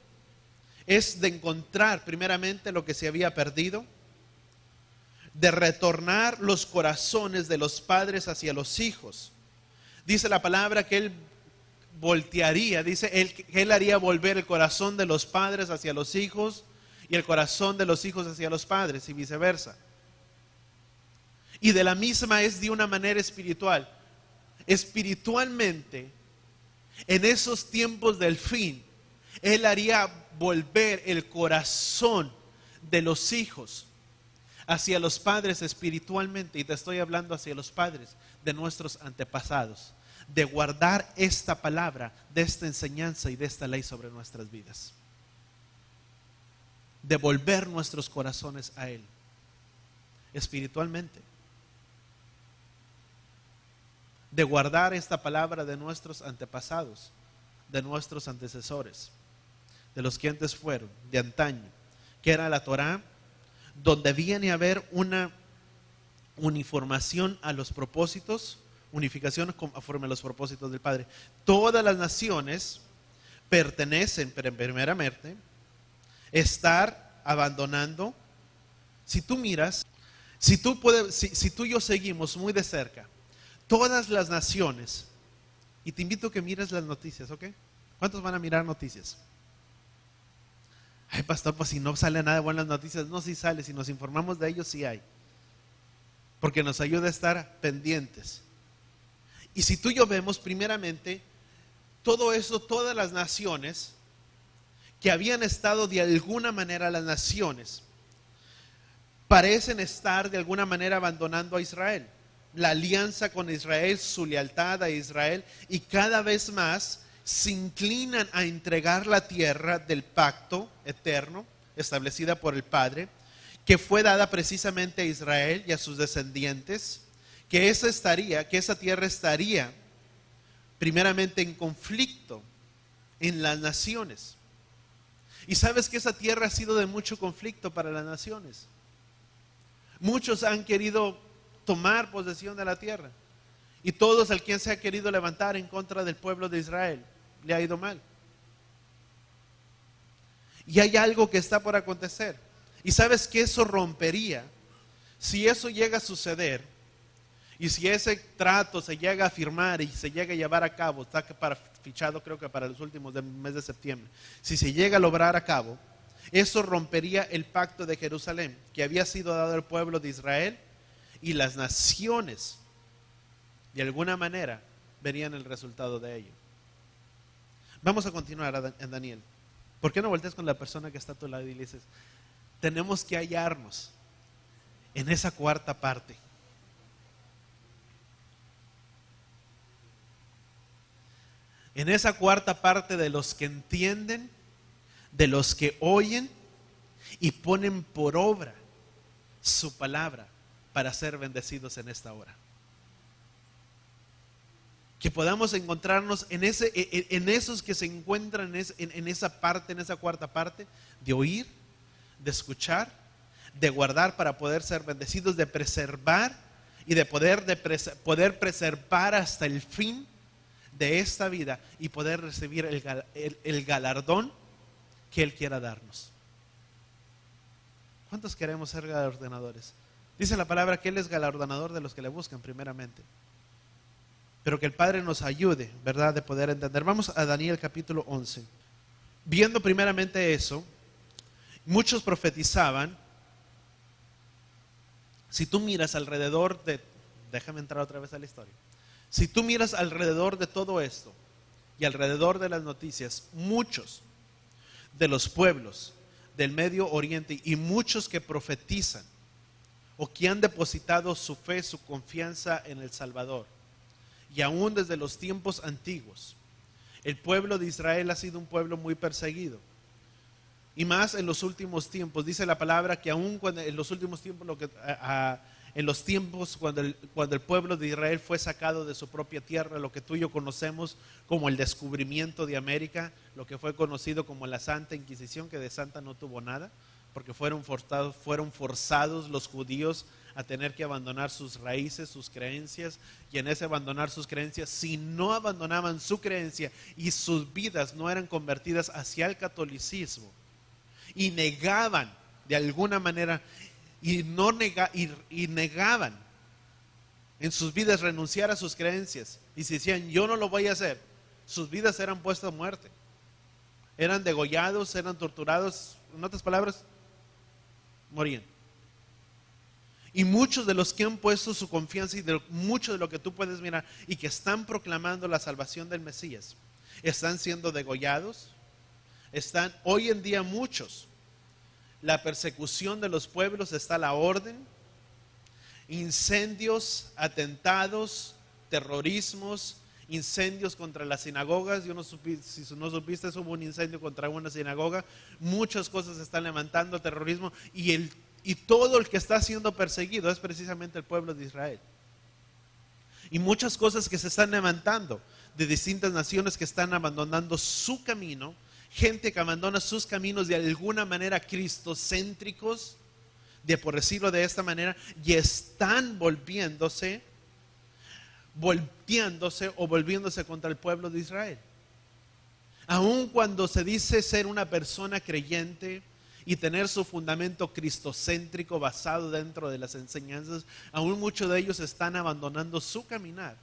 es de encontrar primeramente lo que se había perdido, de retornar los corazones de los padres hacia los hijos. Dice la palabra que Él voltearía, dice que Él haría volver el corazón de los padres hacia los hijos y el corazón de los hijos hacia los padres y viceversa. Y de la misma es de una manera espiritual. Espiritualmente, en esos tiempos del fin, Él haría volver el corazón de los hijos hacia los padres espiritualmente. Y te estoy hablando hacia los padres de nuestros antepasados, de guardar esta palabra, de esta enseñanza y de esta ley sobre nuestras vidas, de volver nuestros corazones a Él espiritualmente, de guardar esta palabra de nuestros antepasados, de nuestros antecesores, de los que antes fueron, de antaño, que era la Torá, donde viene a haber una uniformación a los propósitos, unificación conforme a los propósitos del Padre. Todas las naciones pertenecen primeramente estar abandonando. Si tú miras, si tú y yo seguimos muy de cerca todas las naciones, y te invito a que mires las noticias, ¿ok? ¿Cuántos van a mirar noticias? Ay, pastor, pues si no sale nada de buenas noticias. No, si sale, si nos informamos de ellos, sí hay, porque nos ayuda a estar pendientes. Y si tú y yo vemos primeramente todo eso, todas las naciones que habían estado de alguna manera, las naciones parecen estar de alguna manera abandonando a Israel, la alianza con Israel, su lealtad a Israel, y cada vez más se inclinan a entregar la tierra del pacto eterno establecida por el Padre, que fue dada precisamente a Israel y a sus descendientes, que esa tierra estaría primeramente en conflicto en las naciones. Y sabes que esa tierra ha sido de mucho conflicto para las naciones. Muchos han querido tomar posesión de la tierra, y todos al quien se ha querido levantar en contra del pueblo de Israel le ha ido mal. Y hay algo que está por acontecer, y sabes que eso rompería. Si eso llega a suceder, y si ese trato se llega a firmar y se llega a llevar a cabo, está fichado creo que para los últimos del mes de septiembre, si se llega a lograr a cabo, eso rompería el pacto de Jerusalén que había sido dado al pueblo de Israel, y las naciones de alguna manera verían el resultado de ello. Vamos a continuar en Daniel. ¿Por qué no volteas con la persona que está a tu lado y le dices: tenemos que hallarnos en esa cuarta parte. En esa cuarta parte de los que entienden, de los que oyen y ponen por obra su palabra para ser bendecidos en esta hora. Que podamos encontrarnos en esos que se encuentran en esa parte, en esa cuarta parte, de oír, de escuchar, de guardar para poder ser bendecidos, de preservar y de poder preservar hasta el fin de esta vida y poder recibir el galardón que Él quiera darnos. ¿Cuántos queremos ser galardonadores? Dice la palabra que Él es galardonador de los que le buscan primeramente. Pero que el Padre nos ayude, ¿verdad?, de poder entender. Vamos a Daniel capítulo 11. Viendo primeramente eso, muchos profetizaban. Si tú miras alrededor de, déjame entrar otra vez a la historia. Si tú miras alrededor de todo esto y alrededor de las noticias, muchos de los pueblos del Medio Oriente y muchos que profetizan o que han depositado su fe, su confianza en el Salvador, y aún desde los tiempos antiguos, el pueblo de Israel ha sido un pueblo muy perseguido. Y más en los últimos tiempos, dice la palabra que aún en los últimos tiempos, en los tiempos cuando el pueblo de Israel fue sacado de su propia tierra, lo que tú y yo conocemos como el descubrimiento de América, lo que fue conocido como la Santa Inquisición, que de santa no tuvo nada, porque fueron forzados los judíos a tener que abandonar sus raíces, sus creencias, y en ese abandonar sus creencias, si no abandonaban su creencia y sus vidas no eran convertidas hacia el catolicismo, y negaban de alguna manera y negaban en sus vidas renunciar a sus creencias, y si decían yo no lo voy a hacer, sus vidas eran puestas a muerte, eran degollados, eran torturados, en otras palabras, morían. Y muchos de los que han puesto su confianza y mucho de lo que tú puedes mirar y que están proclamando la salvación del Mesías, están siendo degollados. Están hoy en día muchos, la persecución de los pueblos está a la orden, incendios, atentados, terrorismos, incendios contra las sinagogas. Yo no supe, si no supiste, hubo un incendio contra una sinagoga. Muchas cosas se están levantando, terrorismo, y todo el que está siendo perseguido es precisamente el pueblo de Israel. Y muchas cosas que se están levantando de distintas naciones que están abandonando su camino, gente que abandona sus caminos de alguna manera cristocéntricos, por decirlo de esta manera, y están volteándose o volviéndose contra el pueblo de Israel. Aun cuando se dice ser una persona creyente y tener su fundamento cristocéntrico basado dentro de las enseñanzas, aún muchos de ellos están abandonando su caminar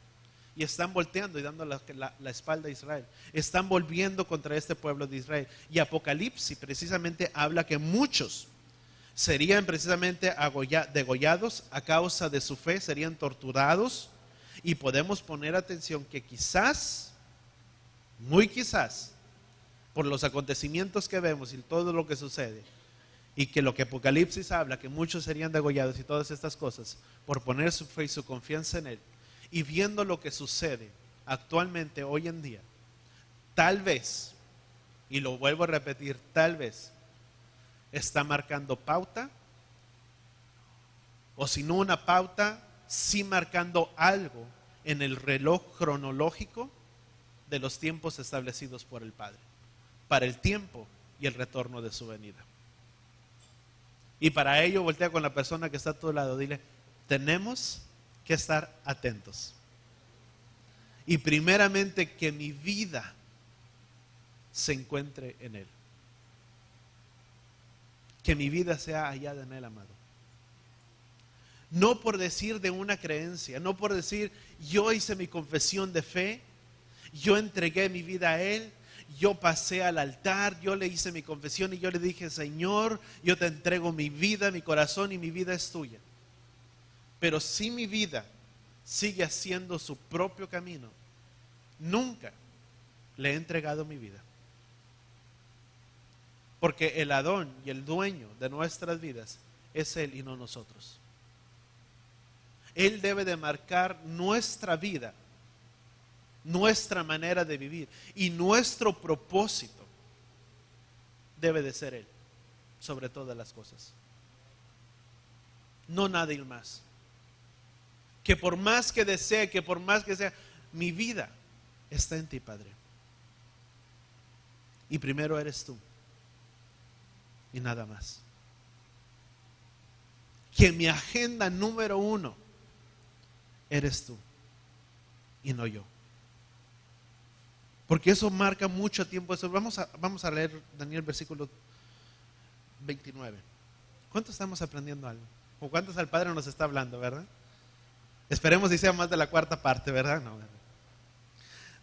y están volteando y dando la espalda a Israel. Están volviendo contra este pueblo de Israel. Y Apocalipsis precisamente habla que muchos serían precisamente degollados a causa de su fe, serían torturados, y podemos poner atención que quizás, muy quizás, por los acontecimientos que vemos y todo lo que sucede, y que lo que Apocalipsis habla, que muchos serían degollados y todas estas cosas, por poner su fe y su confianza en Él, y viendo lo que sucede actualmente hoy en día, tal vez, y lo vuelvo a repetir, tal vez está marcando pauta, o si no una pauta, sí marcando algo en el reloj cronológico de los tiempos establecidos por el Padre, para el tiempo y el retorno de su venida. Y para ello voltea con la persona que está a tu lado, dile, tenemos que estar atentos. Y primeramente que mi vida se encuentre en Él. Que mi vida sea hallada en Él, amado. No por decir de una creencia, no por decir yo hice mi confesión de fe, yo entregué mi vida a Él, yo pasé al altar, yo le hice mi confesión y yo le dije, Señor, yo te entrego mi vida, mi corazón, y mi vida es tuya. Pero si mi vida sigue haciendo su propio camino, nunca le he entregado mi vida. Porque el Adón y el dueño de nuestras vidas es Él y no nosotros. Él debe de marcar nuestra vida, nuestra manera de vivir, y nuestro propósito debe de ser Él, sobre todas las cosas. No nadie más. Que por más que desee, que por más que sea, mi vida está en ti, Padre. Y primero eres tú. Y nada más. Que mi agenda número 1 eres tú y no yo. Porque eso marca mucho tiempo. Eso. Vamos a leer Daniel versículo 29. ¿Cuántos estamos aprendiendo algo? ¿O cuántos al Padre nos está hablando, verdad? Esperemos y sea más de la cuarta parte, ¿verdad? No, ¿verdad?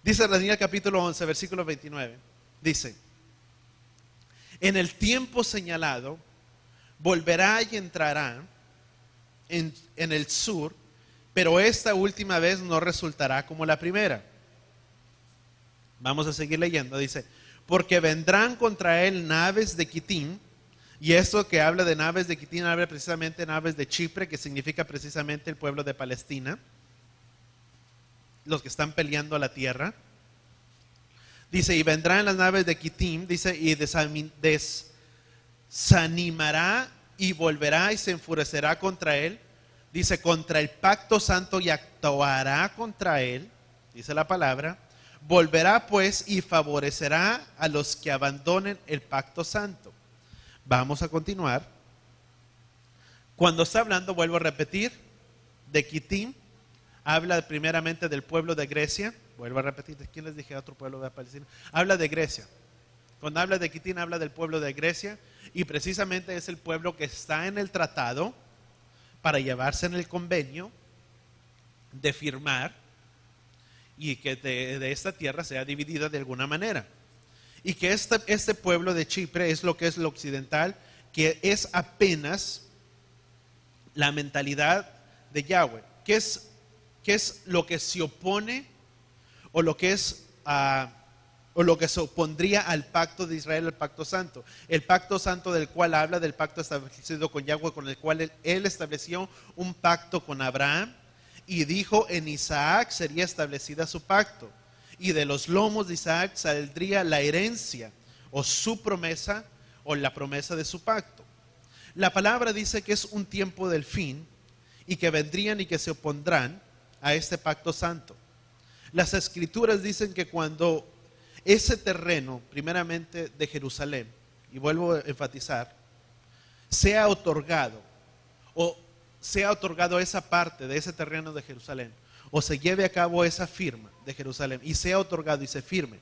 Dice Daniel capítulo 11, versículo 29. Dice: en el tiempo señalado volverá y entrará en el sur, pero esta última vez no resultará como la primera. Vamos a seguir leyendo. Dice: porque vendrán contra él naves de Quitim. Y esto que habla de naves de Quitim habla precisamente de naves de Chipre, que significa precisamente el pueblo de Palestina, los que están peleando a la tierra. Dice: y vendrán las naves de Quitim, dice, y desanimará y volverá y se enfurecerá contra él. Dice: contra el pacto santo, y actuará contra él, dice la palabra. Volverá pues y favorecerá a los que abandonen el pacto santo. Vamos a continuar. Cuando está hablando, vuelvo a repetir, de Quitim, habla primeramente del pueblo de Grecia. Vuelvo a repetir, ¿de quién les dije? Otro pueblo de Palestina. Habla de Grecia. Cuando habla de Quitim, habla del pueblo de Grecia, y precisamente es el pueblo que está en el tratado para llevarse en el convenio de firmar y que de esta tierra sea dividida de alguna manera. Y que este pueblo de Chipre es lo occidental, que es apenas la mentalidad de Yahweh. ¿Qué es lo que se opone o lo que es o lo que se opondría al pacto de Israel, al pacto santo? El pacto santo del cual habla, del pacto establecido con Yahweh, con el cual él estableció un pacto con Abraham, y dijo: en Isaac sería establecida su pacto, y de los lomos de Isaac saldría la herencia, o su promesa, o la promesa de su pacto. La palabra dice que es un tiempo del fin, y que vendrían y que se opondrán a este pacto santo. Las escrituras dicen que cuando ese terreno, primeramente de Jerusalén, y vuelvo a enfatizar, sea otorgado, o sea otorgado esa parte de ese terreno de Jerusalén, o se lleve a cabo esa firma de Jerusalén, y sea otorgado y se firme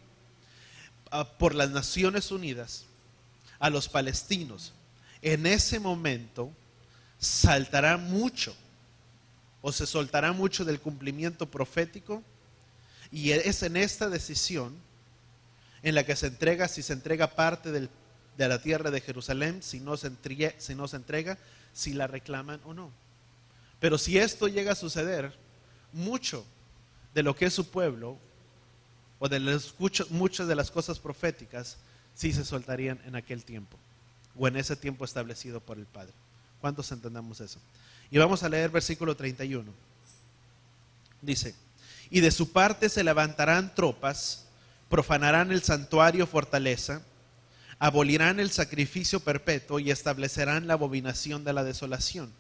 por las Naciones Unidas a los palestinos, en ese momento saltará mucho, o se soltará mucho del cumplimiento profético, y es en esta decisión en la que se entrega, si se entrega parte de la tierra de Jerusalén, si no se entrega, si la reclaman o no. Pero si esto llega a suceder, mucho de lo que es su pueblo, o muchas de las cosas proféticas, sí se soltarían en aquel tiempo, o en ese tiempo establecido por el Padre. ¿Cuántos entendamos eso? Y vamos a leer versículo 31. Dice: y de su parte se levantarán tropas, profanarán el santuario fortaleza, abolirán el sacrificio perpetuo y establecerán la abominación de la desolación.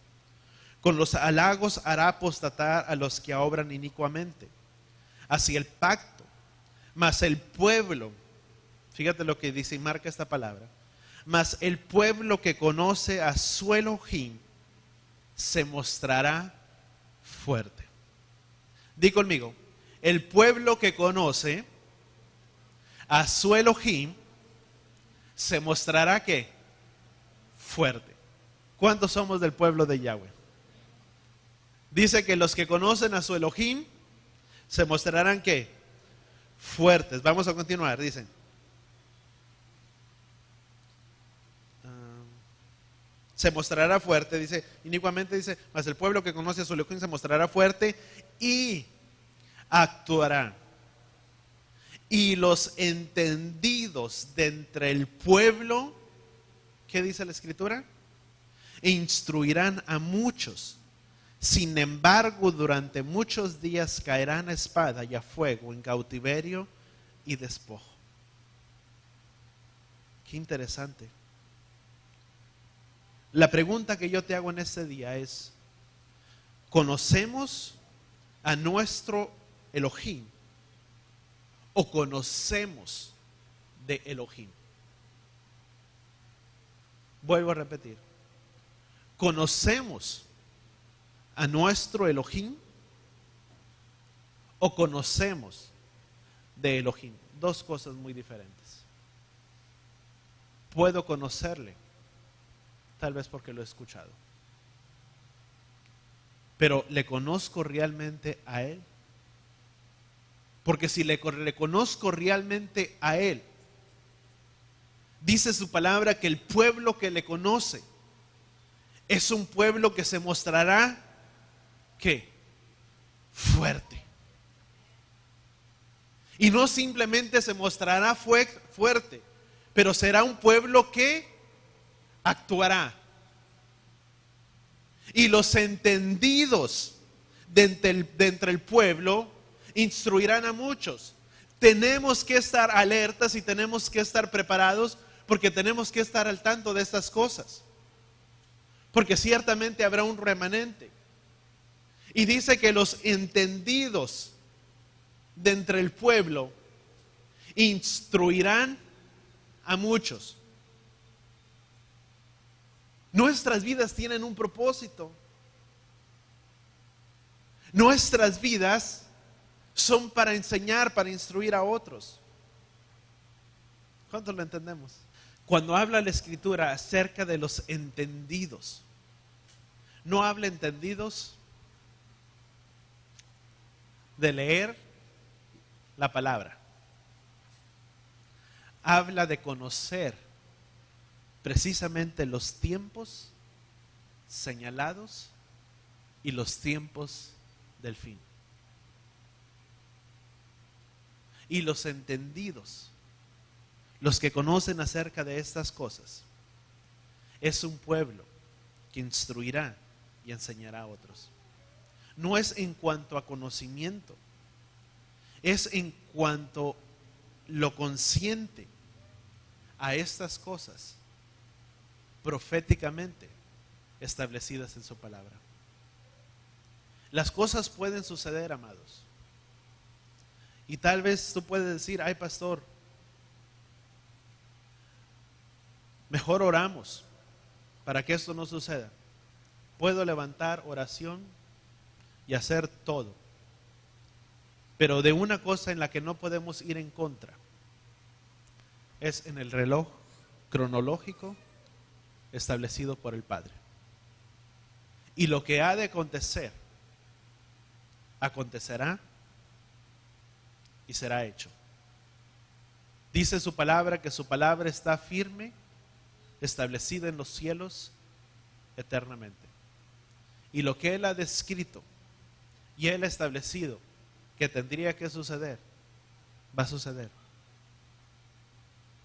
Con los halagos hará apostatar a los que obran inicuamente hacia el pacto. Mas el pueblo, fíjate lo que dice y marca esta palabra, mas el pueblo que conoce a su Elohim se mostrará fuerte. Di conmigo: el pueblo que conoce a su Elohim se mostrará ¿qué? Fuerte. ¿Cuántos somos del pueblo de Yahweh? Dice que los que conocen a su Elohim se mostrarán ¿qué? Fuertes. Vamos a continuar, dicen. Se mostrará fuerte, dice, inicuamente dice, mas el pueblo que conoce a su Elohim se mostrará fuerte y actuará. Y los entendidos de entre el pueblo ¿Qué dice la Escritura? E instruirán a muchos. Sin embargo, durante muchos días caerán a espada y a fuego, en cautiverio y despojo. Qué interesante. La pregunta que yo te hago en este día es: ¿conocemos a nuestro Elohim o conocemos de Elohim? Vuelvo a repetir. ¿Conocemos a nuestro Elohim o conocemos de Elohim? Dos cosas muy diferentes. Puedo conocerle, tal vez porque lo he escuchado, pero ¿le conozco realmente a Él? Porque si le conozco realmente a Él, dice su palabra que el pueblo que le conoce es un pueblo que se mostrará, ¿qué? Fuerte. Y no simplemente se mostrará fuerte, pero será un pueblo que actuará. Y los entendidos de entre el pueblo instruirán a muchos. Tenemos que estar alertas y tenemos que estar preparados, porque tenemos que estar al tanto de estas cosas. Porque ciertamente habrá un remanente. Y dice que los entendidos de entre el pueblo instruirán a muchos. Nuestras vidas tienen un propósito. Nuestras vidas son para enseñar, para instruir a otros. ¿Cuántos lo entendemos? Cuando habla la Escritura acerca de los entendidos, no habla entendidos de leer la palabra. Habla de conocer precisamente los tiempos señalados y los tiempos del fin. Y los entendidos, los que conocen acerca de estas cosas, es un pueblo que instruirá y enseñará a otros. No es en cuanto a conocimiento, es en cuanto lo consciente a estas cosas proféticamente establecidas en su palabra. Las cosas pueden suceder, amados. Y tal vez tú puedes decir: ay, pastor, mejor oramos para que esto no suceda. Puedo levantar oración y hacer todo, pero de una cosa en la que no podemos ir en contra es en el reloj cronológico establecido por el Padre. Y lo que ha de acontecer, acontecerá y será hecho. Dice su palabra que su palabra está firme, establecida en los cielos eternamente. Y lo que Él ha descrito y Él ha establecido que tendría que suceder, va a suceder.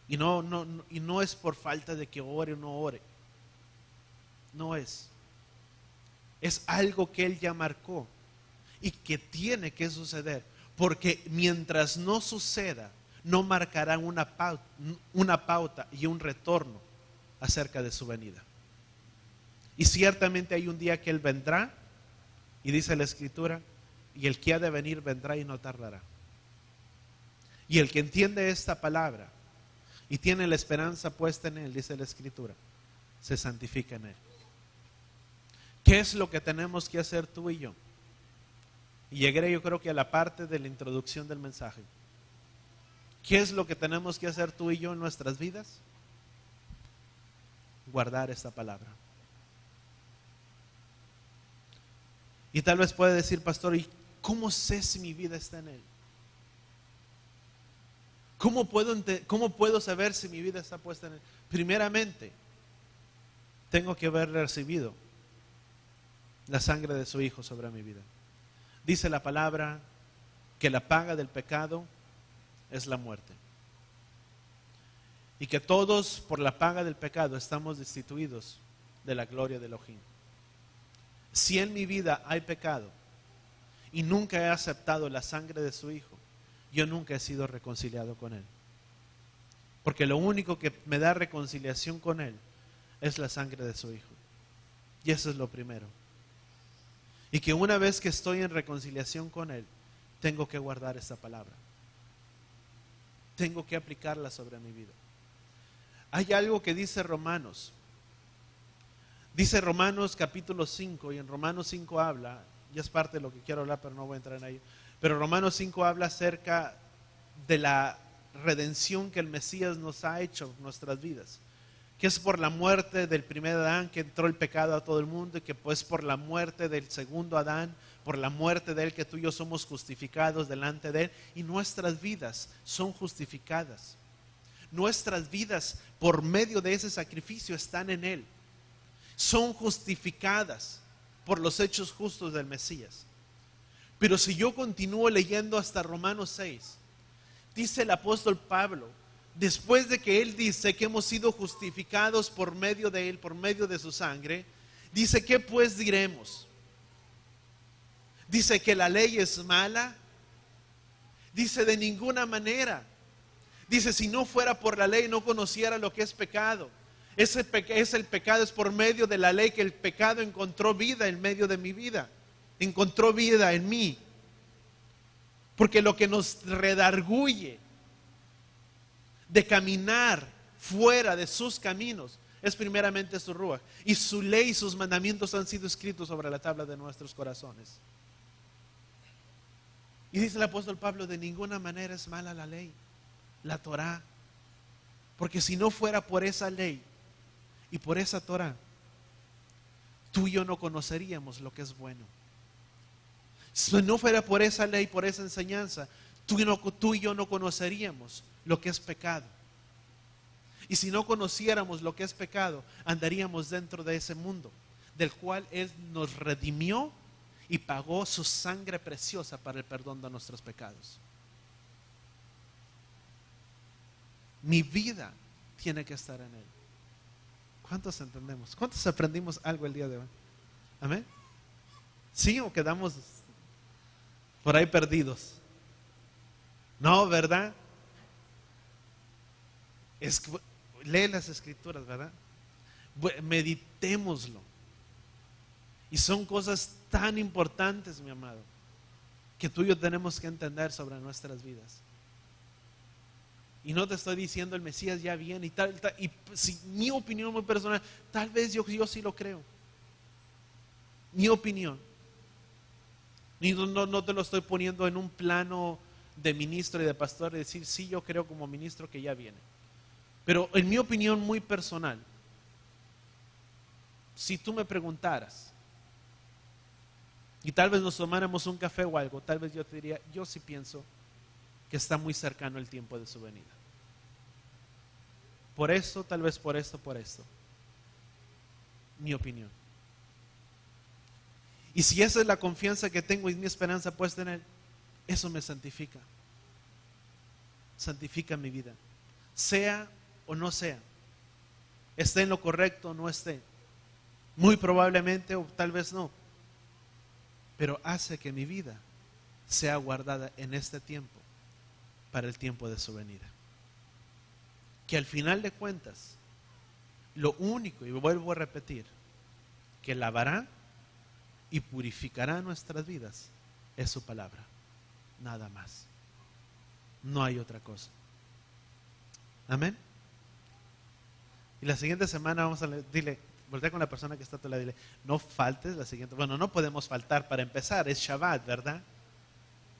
Y no es por falta de que ore o no ore. No es. Es algo que Él ya marcó y que tiene que suceder. Porque mientras no suceda, no marcará una pauta y un retorno acerca de su venida. Y ciertamente hay un día que Él vendrá, y dice la Escritura, y el que ha de venir vendrá y no tardará. Y el que entiende esta palabra y tiene la esperanza puesta en Él, dice la Escritura, se santifica en Él. ¿Qué es lo que tenemos que hacer tú y yo? Y llegaré, yo creo que a la parte de la introducción del mensaje. ¿Qué es lo que tenemos que hacer tú y yo en nuestras vidas? Guardar esta palabra. Y tal vez puede decir: pastor, ¿y cómo sé si mi vida está en Él? ¿Cómo puedo saber si mi vida está puesta en Él? Primeramente, tengo que haber recibido la sangre de su Hijo sobre mi vida. Dice la palabra que la paga del pecado es la muerte. y que todos por la paga del pecado estamos destituidos de la gloria de Elohim. Si en mi vida hay pecado y nunca he aceptado la sangre de su Hijo, yo nunca he sido reconciliado con Él. Porque lo único que me da reconciliación con Él es la sangre de su Hijo. Y eso es lo primero. Y que una vez que estoy en reconciliación con Él, tengo que guardar esta palabra. Tengo que aplicarla sobre mi vida. Hay algo que dice Romanos. Dice Romanos capítulo 5, y en Romanos 5 habla, y es parte de lo que quiero hablar, pero no voy a entrar en ello. Pero Romanos 5 habla acerca de la redención que el Mesías nos ha hecho en nuestras vidas. Que es por la muerte del primer Adán que entró el pecado a todo el mundo, y que pues por la muerte del segundo Adán, por la muerte de él, que tú y yo somos justificados delante de él, y nuestras vidas son justificadas. Nuestras vidas por medio de ese sacrificio están en él. Son justificadas por los hechos justos del Mesías. Pero si yo continúo leyendo hasta Romanos 6, dice el apóstol Pablo, después de que él dice que hemos sido justificados por medio de él, por medio de su sangre, dice, ¿qué pues diremos? Dice que la ley es mala. Dice, de ninguna manera. Dice, si no fuera por la ley no conociera lo que es pecado. Es el pecado, es por medio de la ley que el pecado encontró vida en medio de mi vida. Encontró vida en mí. Porque lo que nos redarguye de caminar fuera de sus caminos es primeramente su ruaj. Y su ley y sus mandamientos han sido escritos sobre la tabla de nuestros corazones. Y dice el apóstol Pablo, de ninguna manera es mala la ley, la Torá. Porque si no fuera por esa ley y por esa Torá, tú y yo no conoceríamos lo que es bueno. Si no fuera por esa ley, por esa enseñanza, tú y yo no conoceríamos lo que es pecado. Y si no conociéramos lo que es pecado, andaríamos dentro de ese mundo del cual Él nos redimió y pagó su sangre preciosa para el perdón de nuestros pecados. Mi vida tiene que estar en Él. ¿Cuántos entendemos? ¿Cuántos aprendimos algo el día de hoy? ¿Amén? ¿Sí o quedamos por ahí perdidos? No, ¿verdad? Lee las escrituras, ¿verdad? Meditémoslo. Y son cosas tan importantes, mi amado, que tú y yo tenemos que entender sobre nuestras vidas. Y no te estoy diciendo el Mesías ya viene y tal. Y si, mi opinión muy personal, tal vez yo sí lo creo. Mi opinión. Y no te lo estoy poniendo en un plano de ministro y de pastor y decir, sí, yo creo como ministro que ya viene. Pero en mi opinión muy personal, si tú me preguntaras, y tal vez nos tomáramos un café o algo, tal vez yo te diría, yo sí pienso que está muy cercano el tiempo de su venida. Por eso, tal vez por esto. Mi opinión. Y si esa es la confianza que tengo y mi esperanza puesta en Él, eso me santifica. Santifica mi vida. Sea o no sea. Esté en lo correcto o no esté. Muy probablemente o tal vez no. Pero hace que mi vida sea guardada en este tiempo para el tiempo de su venida. Que al final de cuentas, lo único, y vuelvo a repetir, que lavará y purificará nuestras vidas es su palabra. Nada más. No hay otra cosa. Amén. Y la siguiente semana vamos a dile, voltea con la persona que está a tu lado y dile, no faltes la siguiente. Bueno, no podemos faltar para empezar, es Shabbat, ¿verdad?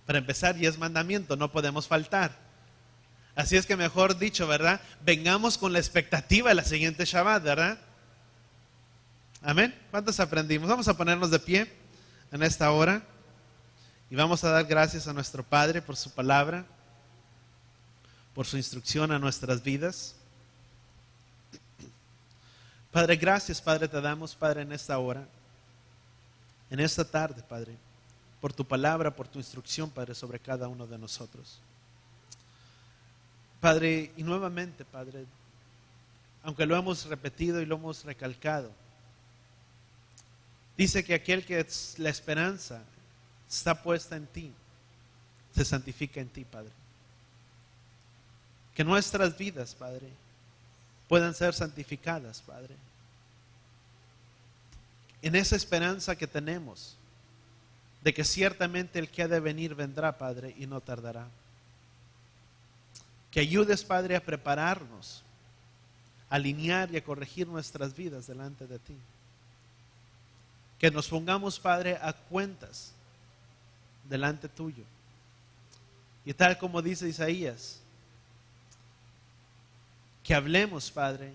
Para empezar y es mandamiento, no podemos faltar. Así es que mejor dicho, ¿verdad? Vengamos con la expectativa de la siguiente Shabbat, ¿verdad? Amén. ¿Cuántos aprendimos? Vamos a ponernos de pie en esta hora y vamos a dar gracias a nuestro Padre por su palabra, por su instrucción a nuestras vidas. Padre, gracias, Padre, te damos, Padre, en esta hora, en esta tarde, Padre, por tu palabra, por tu instrucción, Padre, sobre cada uno de nosotros. Padre, y nuevamente, Padre, aunque lo hemos repetido y lo hemos recalcado. Dice que aquel que es la esperanza está puesta en ti, se santifica en ti, Padre. Que nuestras vidas, Padre, puedan ser santificadas, Padre. En esa esperanza que tenemos, de que ciertamente el que ha de venir vendrá, Padre, y no tardará. Que ayudes, Padre, a prepararnos, a alinear y a corregir nuestras vidas delante de ti. Que nos pongamos, Padre, a cuentas delante tuyo. Y tal como dice Isaías, que hablemos, Padre,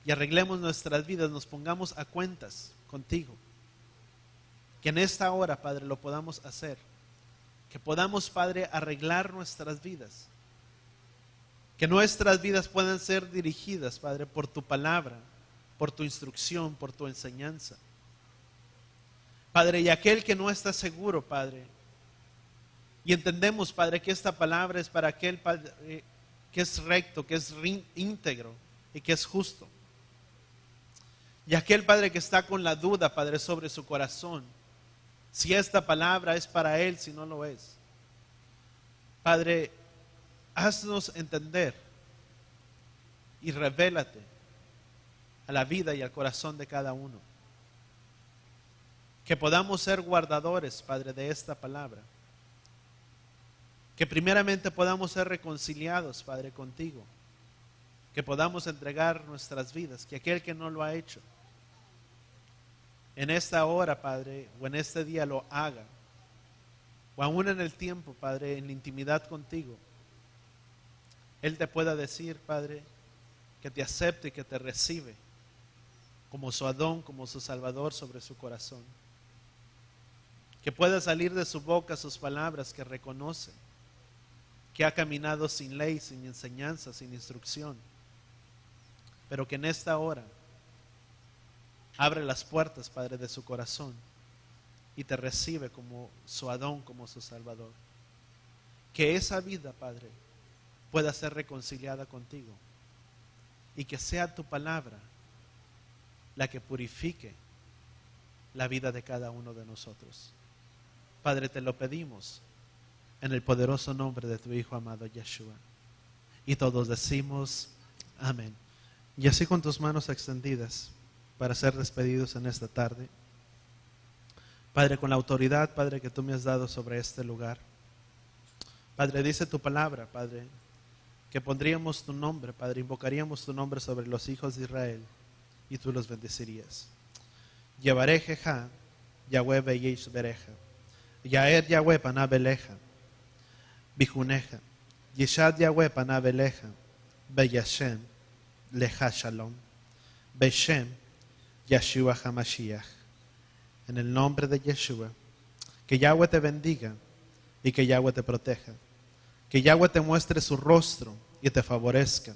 y arreglemos nuestras vidas, nos pongamos a cuentas contigo. Que en esta hora, Padre, lo podamos hacer. Que podamos, Padre, arreglar nuestras vidas. Que nuestras vidas puedan ser dirigidas, Padre, por tu palabra, por tu instrucción, por tu enseñanza. Padre, y aquel que no está seguro, Padre, y entendemos, Padre, que esta palabra es para aquel, Padre, que es recto, que es íntegro y que es justo. Y aquel, Padre, que está con la duda, Padre, sobre su corazón, si esta palabra es para él, si no lo es. Padre, haznos entender y revélate a la vida y al corazón de cada uno. Que podamos ser guardadores, Padre, de esta palabra. Que primeramente podamos ser reconciliados, Padre, contigo. Que podamos entregar nuestras vidas. Que aquel que no lo ha hecho, en esta hora, Padre, o en este día lo haga. O aún en el tiempo, Padre, en la intimidad contigo, Él te pueda decir, Padre, que te acepte y que te recibe como su Adón, como su Salvador sobre su corazón. Que pueda salir de su boca sus palabras que reconoce que ha caminado sin ley, sin enseñanza, sin instrucción, pero que en esta hora abre las puertas, Padre, de su corazón y te recibe como su Adón, como su Salvador. Que esa vida, Padre, pueda ser reconciliada contigo y que sea tu palabra la que purifique la vida de cada uno de nosotros. Padre, te lo pedimos en el poderoso nombre de tu Hijo amado Yeshua. Y todos decimos amén. Y así con tus manos extendidas para ser despedidos en esta tarde. Padre, con la autoridad, Padre, que tú me has dado sobre este lugar. Padre, dice tu palabra, Padre, que pondríamos tu nombre, Padre, invocaríamos tu nombre sobre los hijos de Israel y tú los bendecirías. Llevaré Jeja, Yahweh Beyesh Bereja, Yaer Yahweh Panabeleja, Bijuneja, Yeshad Yahweh Panabeleja, Beyashem, Leja Shalom, Beshem, Yeshua HaMashiach. En el nombre de Yeshua, que Yahweh te bendiga y que Yahweh te proteja. Que Yahweh te muestre su rostro y te favorezca.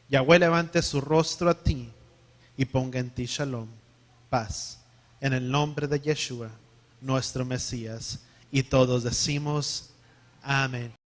Yahweh levante su rostro a ti y ponga en ti Shalom, paz. En el nombre de Yeshua, nuestro Mesías. Y todos decimos amén.